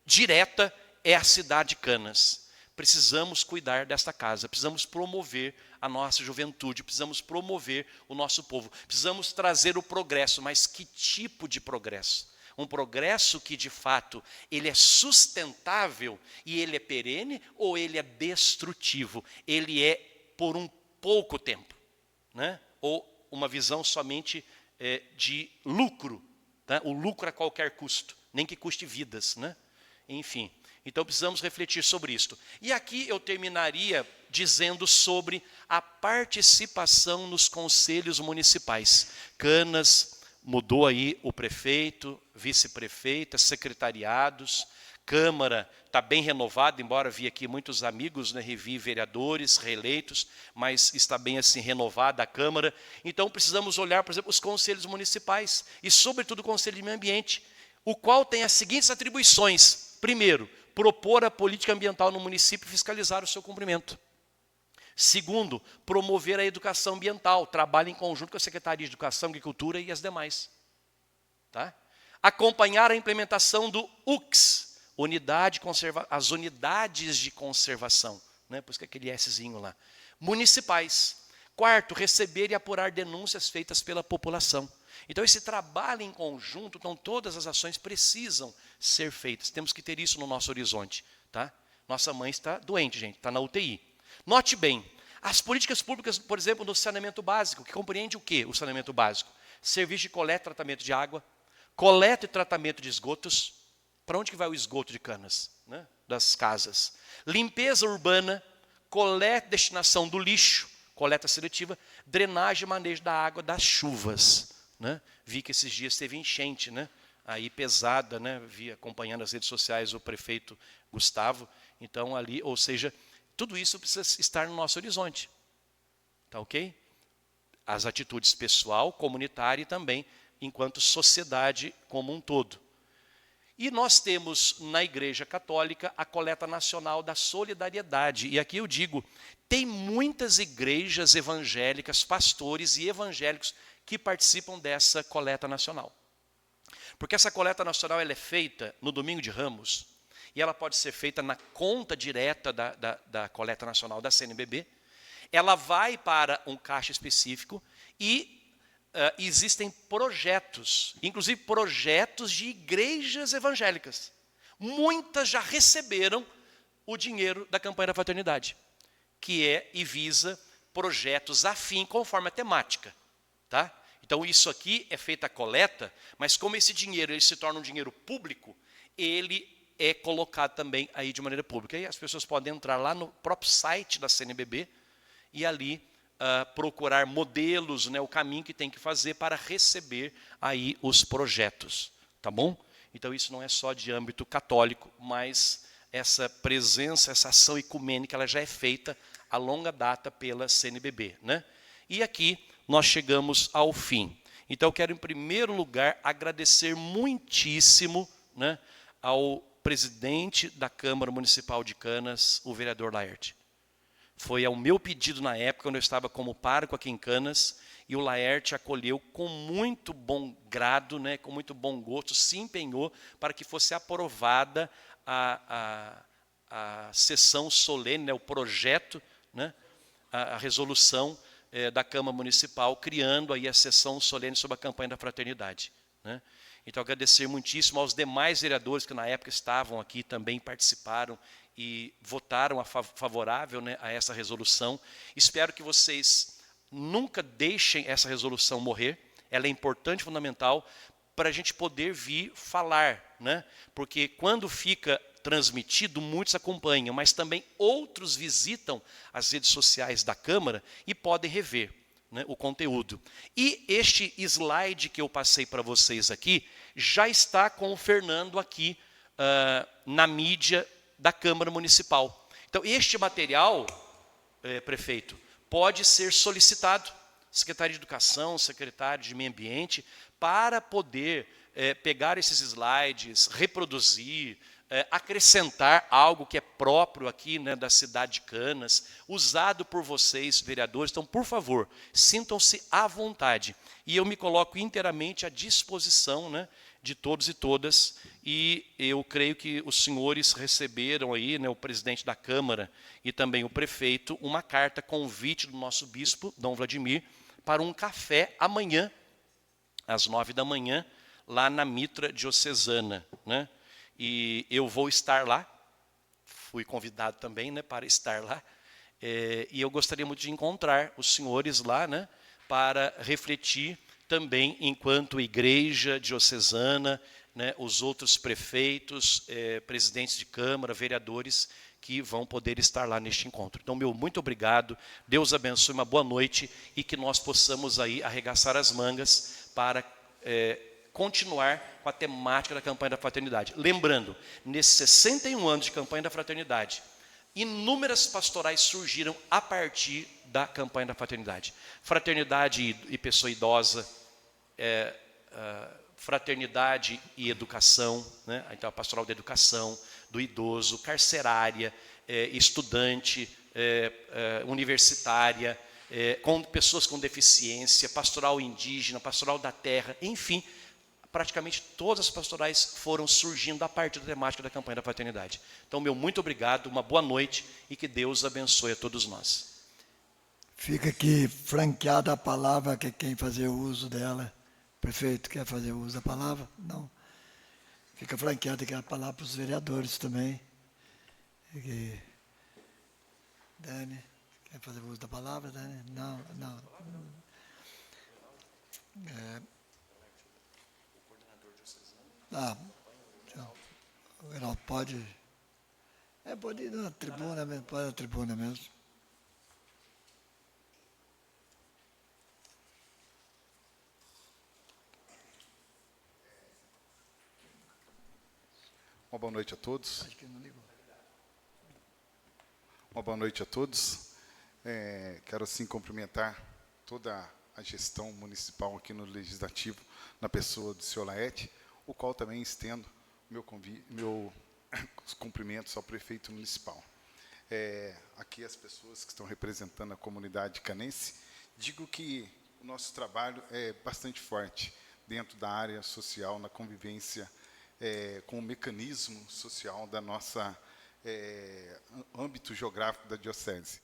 direta é a cidade de Canas. Precisamos cuidar desta casa, precisamos promover a nossa juventude, precisamos promover o nosso povo, precisamos trazer o progresso, mas que tipo de progresso? Um progresso que, de fato, ele é sustentável e ele é perene ou ele é destrutivo? Ele é por um pouco tempo, né? Ou uma visão somente de lucro, tá? O lucro a qualquer custo, nem que custe vidas, né? Enfim, então precisamos refletir sobre isto. E aqui eu terminaria dizendo sobre a participação nos conselhos municipais. Canas mudou aí o prefeito, vice-prefeita, secretariados, Câmara está bem renovada, embora vi aqui muitos amigos, né, revi vereadores reeleitos, mas está bem assim renovada a Câmara. Então precisamos olhar, por exemplo, os conselhos municipais e sobretudo o Conselho de Meio Ambiente, o qual tem as seguintes atribuições. Primeiro, propor a política ambiental no município e fiscalizar o seu cumprimento. Segundo, promover a educação ambiental, trabalho em conjunto com a Secretaria de Educação, Agricultura e as demais. Tá? Acompanhar a implementação do UCS, as unidades de conservação, né? Por isso que é aquele Szinho lá. Municipais. Quarto, receber e apurar denúncias feitas pela população. Então, esse trabalho em conjunto, então todas as ações precisam ser feitas. Temos que ter isso no nosso horizonte. Tá? Nossa mãe está doente, gente, está na UTI. Note bem, as políticas públicas, por exemplo, no saneamento básico, que compreende o quê? O saneamento básico. Serviço de coleta e tratamento de água, coleta e tratamento de esgotos. Para onde que vai o esgoto de Canas? Né? Das casas. Limpeza urbana, coleta e destinação do lixo, coleta seletiva, drenagem e manejo da água das chuvas. Né? Vi que esses dias teve enchente, né? Aí pesada, né? Vi acompanhando as redes sociais o prefeito Gustavo. Então ali, ou seja, tudo isso precisa estar no nosso horizonte. Tá ok? As atitudes pessoal, comunitária e também enquanto sociedade como um todo. E nós temos na Igreja Católica a coleta nacional da solidariedade. E aqui eu digo, tem muitas igrejas evangélicas, pastores e evangélicos que participam dessa coleta nacional. Porque essa coleta nacional ela é feita no Domingo de Ramos, e ela pode ser feita na conta direta da coleta nacional da CNBB. Ela vai para um caixa específico e existem projetos, inclusive projetos de igrejas evangélicas. Muitas já receberam o dinheiro da campanha da fraternidade, que é e visa projetos afim conforme a temática. Tá? Então isso aqui é feita a coleta, mas como esse dinheiro ele se torna um dinheiro público, ele é colocado também aí de maneira pública. E as pessoas podem entrar lá no próprio site da CNBB e ali procurar modelos, né, o caminho que tem que fazer para receber aí os projetos. Tá bom? Então isso não é só de âmbito católico, mas essa presença, essa ação ecumênica, ela já é feita a longa data pela CNBB. Né? E aqui nós chegamos ao fim. Então eu quero, em primeiro lugar, agradecer muitíssimo, né, ao presidente da Câmara Municipal de Canas, o vereador Laerte. Foi ao meu pedido na época, quando eu estava como pároco aqui em Canas, e o Laerte acolheu com muito bom grado, né, com muito bom gosto, se empenhou para que fosse aprovada a sessão solene, né, o projeto, né, a resolução da Câmara Municipal, criando aí a sessão solene sobre a campanha da fraternidade. Né? Então, agradecer muitíssimo aos demais vereadores que na época estavam aqui, também participaram e votaram favorável, né, a essa resolução. Espero que vocês nunca deixem essa resolução morrer. Ela é importante, fundamental, para a gente poder vir falar. Né? Porque quando fica transmitido, muitos acompanham, mas também outros visitam as redes sociais da Câmara e podem rever, né, o conteúdo. E este slide que eu passei para vocês aqui, já está com o Fernando aqui na mídia da Câmara Municipal. Então, este material, prefeito, pode ser solicitado, secretário de Educação, secretário de Meio Ambiente, para poder pegar esses slides, reproduzir, acrescentar algo que é próprio aqui, né, da cidade de Canas, usado por vocês, vereadores. Então, por favor, sintam-se à vontade. E eu me coloco inteiramente à disposição, né, de todos e todas, e eu creio que os senhores receberam aí, né, o presidente da Câmara e também o prefeito, uma carta convite do nosso bispo, Dom Vladimir, para um café amanhã, às 9 da manhã, lá na Mitra Diocesana, né? E eu vou estar lá, fui convidado também, né, para estar lá, e eu gostaria muito de encontrar os senhores lá, né, para refletir também enquanto igreja diocesana, né, os outros prefeitos, presidentes de Câmara, vereadores, que vão poder estar lá neste encontro. Então, muito obrigado, Deus abençoe, uma boa noite, e que nós possamos aí arregaçar as mangas para continuar com a temática da campanha da fraternidade. Lembrando, nesses 61 anos de campanha da fraternidade, inúmeras pastorais surgiram a partir da campanha da fraternidade. Fraternidade e pessoa idosa, fraternidade e educação, né? Então a pastoral da educação, do idoso, carcerária, estudante, universitária, com pessoas com deficiência, pastoral indígena, pastoral da terra, enfim, praticamente todas as pastorais foram surgindo a partir da temática da campanha da fraternidade. Então, muito obrigado, uma boa noite e que Deus abençoe a todos nós. Fica aqui franqueada a palavra, que quem fazer uso dela. Prefeito, quer fazer uso da palavra? Não. Fica franqueada aqui a palavra para os vereadores também. E, Dani, quer fazer uso da palavra, Dani? Não. Não, pode ir na tribuna mesmo, pode ir na tribuna mesmo. Uma boa noite a todos. Acho que não ligou. Uma boa noite a todos. Quero, assim, cumprimentar toda a gestão municipal aqui no Legislativo, na pessoa do senhor Laete, o qual também estendo os cumprimentos ao prefeito municipal. Aqui as pessoas que estão representando a comunidade canense, digo que o nosso trabalho é bastante forte dentro da área social, na convivência com o mecanismo social da nossa âmbito geográfico da diocese.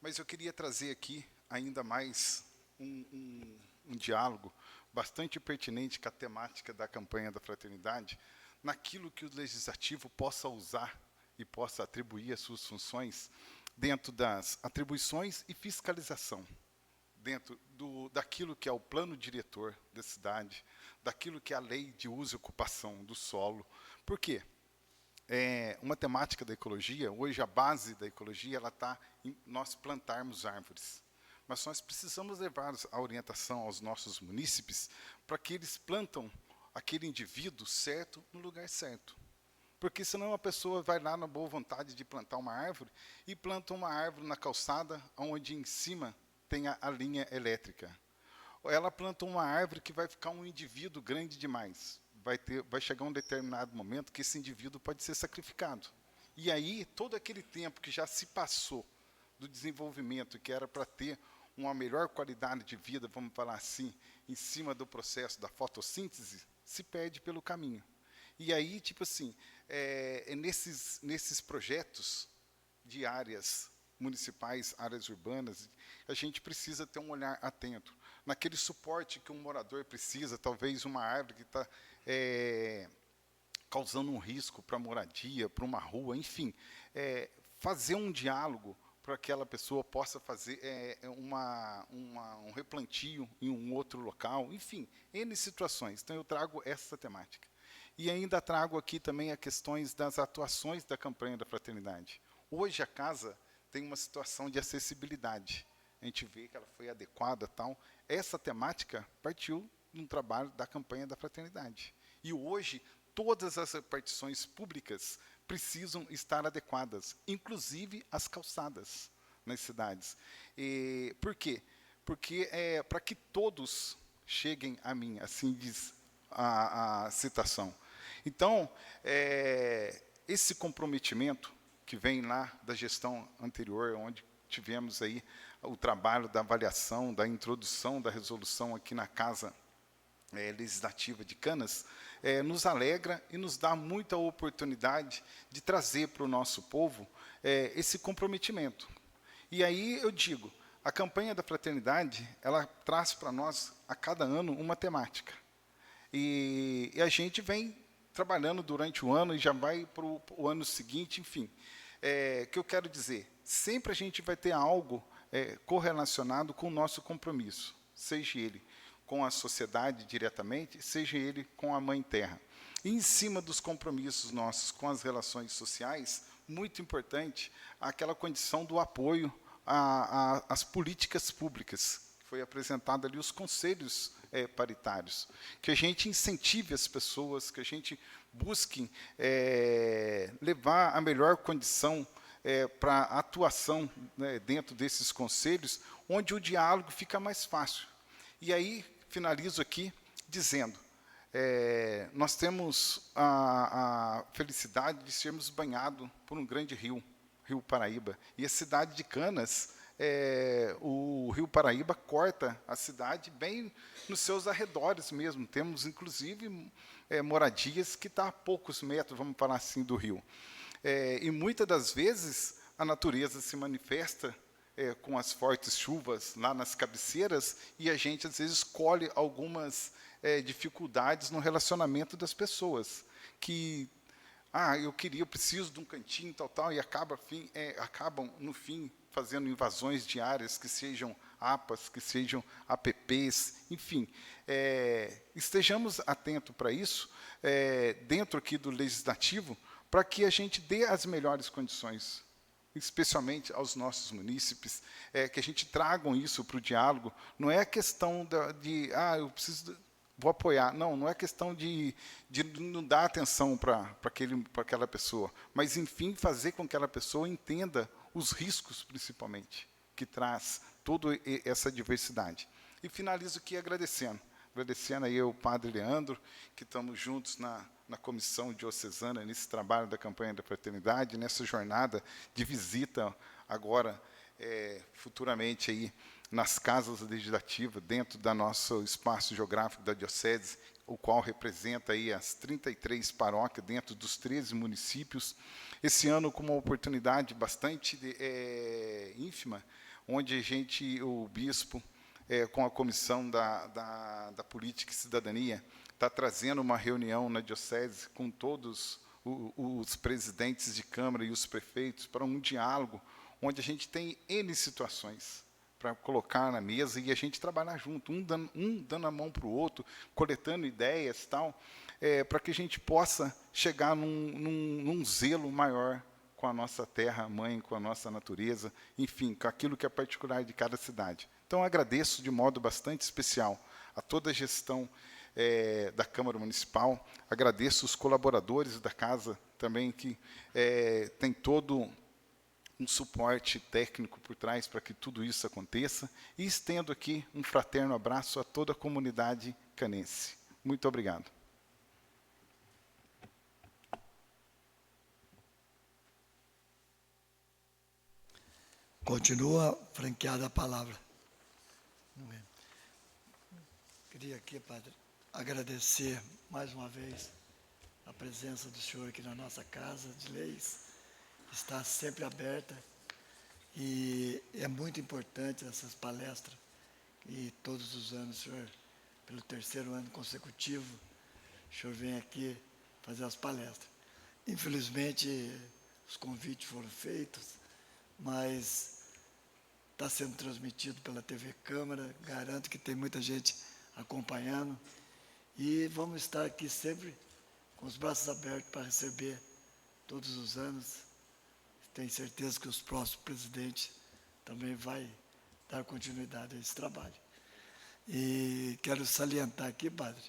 Mas eu queria trazer aqui ainda mais um diálogo bastante pertinente com a temática da campanha da fraternidade, naquilo que o legislativo possa usar e possa atribuir as suas funções dentro das atribuições e fiscalização, dentro daquilo que é o plano diretor da cidade, daquilo que é a lei de uso e ocupação do solo. Por quê? Uma temática da ecologia, hoje a base da ecologia está em nós plantarmos árvores. Mas nós precisamos levar a orientação aos nossos munícipes para que eles plantam aquele indivíduo certo no lugar certo. Porque senão a pessoa vai lá na boa vontade de plantar uma árvore e planta uma árvore na calçada onde em cima tem a linha elétrica. Ou ela planta uma árvore que vai ficar um indivíduo grande demais. Vai chegar um determinado momento que esse indivíduo pode ser sacrificado. E aí, todo aquele tempo que já se passou do desenvolvimento, que era para ter uma melhor qualidade de vida, vamos falar assim, em cima do processo da fotossíntese, se perde pelo caminho. E aí, tipo assim, nesses projetos de áreas municipais, áreas urbanas, a gente precisa ter um olhar atento. Naquele suporte que um morador precisa, talvez uma árvore que está causando um risco para a moradia, para uma rua, enfim, fazer um diálogo para que aquela pessoa possa fazer um replantio em um outro local, enfim, N situações. Então, eu trago essa temática. E ainda trago aqui também as questões das atuações da campanha da fraternidade. Hoje, a casa tem uma situação de acessibilidade. A gente vê que ela foi adequada, tal. Essa temática partiu num trabalho da campanha da fraternidade. E hoje, todas as repartições públicas precisam estar adequadas, inclusive as calçadas. nas cidades. E por quê? Porque é para que todos cheguem a mim, assim diz a citação. Então, esse comprometimento que vem lá da gestão anterior, onde tivemos aí o trabalho da avaliação, da introdução da resolução aqui na Casa Legislativa de Canas, nos alegra e nos dá muita oportunidade de trazer para o nosso povo esse comprometimento. E aí eu digo, a campanha da fraternidade, ela traz para nós, a cada ano, uma temática. E a gente vem trabalhando durante o ano e já vai para o ano seguinte, enfim. O que eu quero dizer? Sempre a gente vai ter algo correlacionado com o nosso compromisso, seja ele com a sociedade diretamente, seja ele com a Mãe Terra. E em cima dos compromissos nossos com as relações sociais, muito importante aquela condição do apoio às políticas públicas. Foi apresentado ali os conselhos paritários, que a gente incentive as pessoas, que a gente busque levar a melhor condição para a atuação, né, dentro desses conselhos, onde o diálogo fica mais fácil. E aí, finalizo aqui dizendo, nós temos a felicidade de sermos banhados por um grande rio, Rio Paraíba. E a cidade de Canas, o Rio Paraíba corta a cidade bem nos seus arredores mesmo. Temos, inclusive, moradias que estão a poucos metros, vamos falar assim, do rio. E muitas das vezes a natureza se manifesta com as fortes chuvas lá nas cabeceiras e a gente, às vezes, colhe algumas dificuldades no relacionamento das pessoas, que, eu preciso de um cantinho, tal, e acabam, no fim, fazendo invasões diárias, que sejam APAs, que sejam APPs, enfim. Estejamos atentos para isso, dentro aqui do Legislativo, para que a gente dê as melhores condições, especialmente aos nossos munícipes, que a gente tragam isso para o diálogo. Não é questão eu preciso, vou apoiar. Não é questão de não dar atenção para aquela pessoa, mas, enfim, fazer com que aquela pessoa entenda os riscos, principalmente, que traz toda essa diversidade. E finalizo aqui agradecendo aí ao Padre Leandro, que estamos juntos na comissão diocesana, nesse trabalho da campanha da fraternidade, nessa jornada de visita agora, futuramente, aí, nas casas legislativas, dentro do nosso espaço geográfico da diocese, o qual representa aí as 33 paróquias dentro dos 13 municípios. Esse ano, com uma oportunidade bastante ínfima, onde o bispo, com a comissão da Política e Cidadania, está trazendo uma reunião na diocese com todos os presidentes de Câmara e os prefeitos para um diálogo, onde a gente tem N situações para colocar na mesa e a gente trabalhar junto, um dando a mão para o outro, coletando ideias, para que a gente possa chegar num zelo maior com a nossa terra-mãe, com a nossa natureza, enfim, com aquilo que é particular de cada cidade. Então, agradeço de modo bastante especial a toda a gestão da Câmara Municipal, agradeço os colaboradores da Casa também, que tem todo um suporte técnico por trás para que tudo isso aconteça, e estendo aqui um fraterno abraço a toda a comunidade canense. Muito obrigado. Continua franqueada a palavra. Queria aqui, Padre, agradecer mais uma vez a presença do senhor aqui na nossa Casa de Leis. Está sempre aberta e é muito importante essas palestras. E todos os anos, senhor, pelo 3º ano consecutivo, o senhor vem aqui fazer as palestras. Infelizmente, os convites foram feitos, mas está sendo transmitido pela TV Câmara, garanto que tem muita gente acompanhando, e vamos estar aqui sempre com os braços abertos para receber todos os anos. Tenho certeza que os próximos presidentes também vai dar continuidade a esse trabalho. E quero salientar aqui, Padre,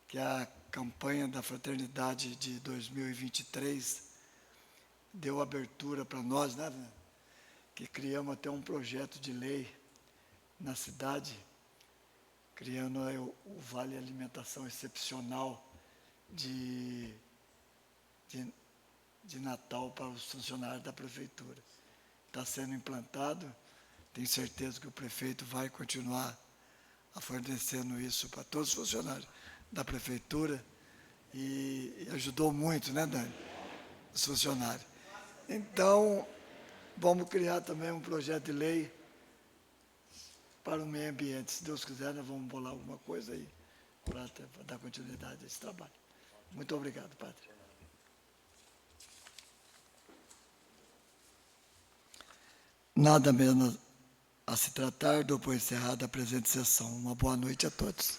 que a campanha da Fraternidade de 2023 deu abertura para nós, né? que criamos até um projeto de lei na cidade, criando o Vale Alimentação Excepcional de Natal para os funcionários da Prefeitura. Está sendo implantado, tenho certeza que o prefeito vai continuar a fornecendo isso para todos os funcionários da Prefeitura e ajudou muito, né, Dani? Os funcionários. Então, vamos criar também um projeto de lei para o meio ambiente. Se Deus quiser, nós vamos bolar alguma coisa aí para dar continuidade a esse trabalho. Muito obrigado, padre. Nada menos a se tratar, dou por encerrada a presente sessão. Uma boa noite a todos.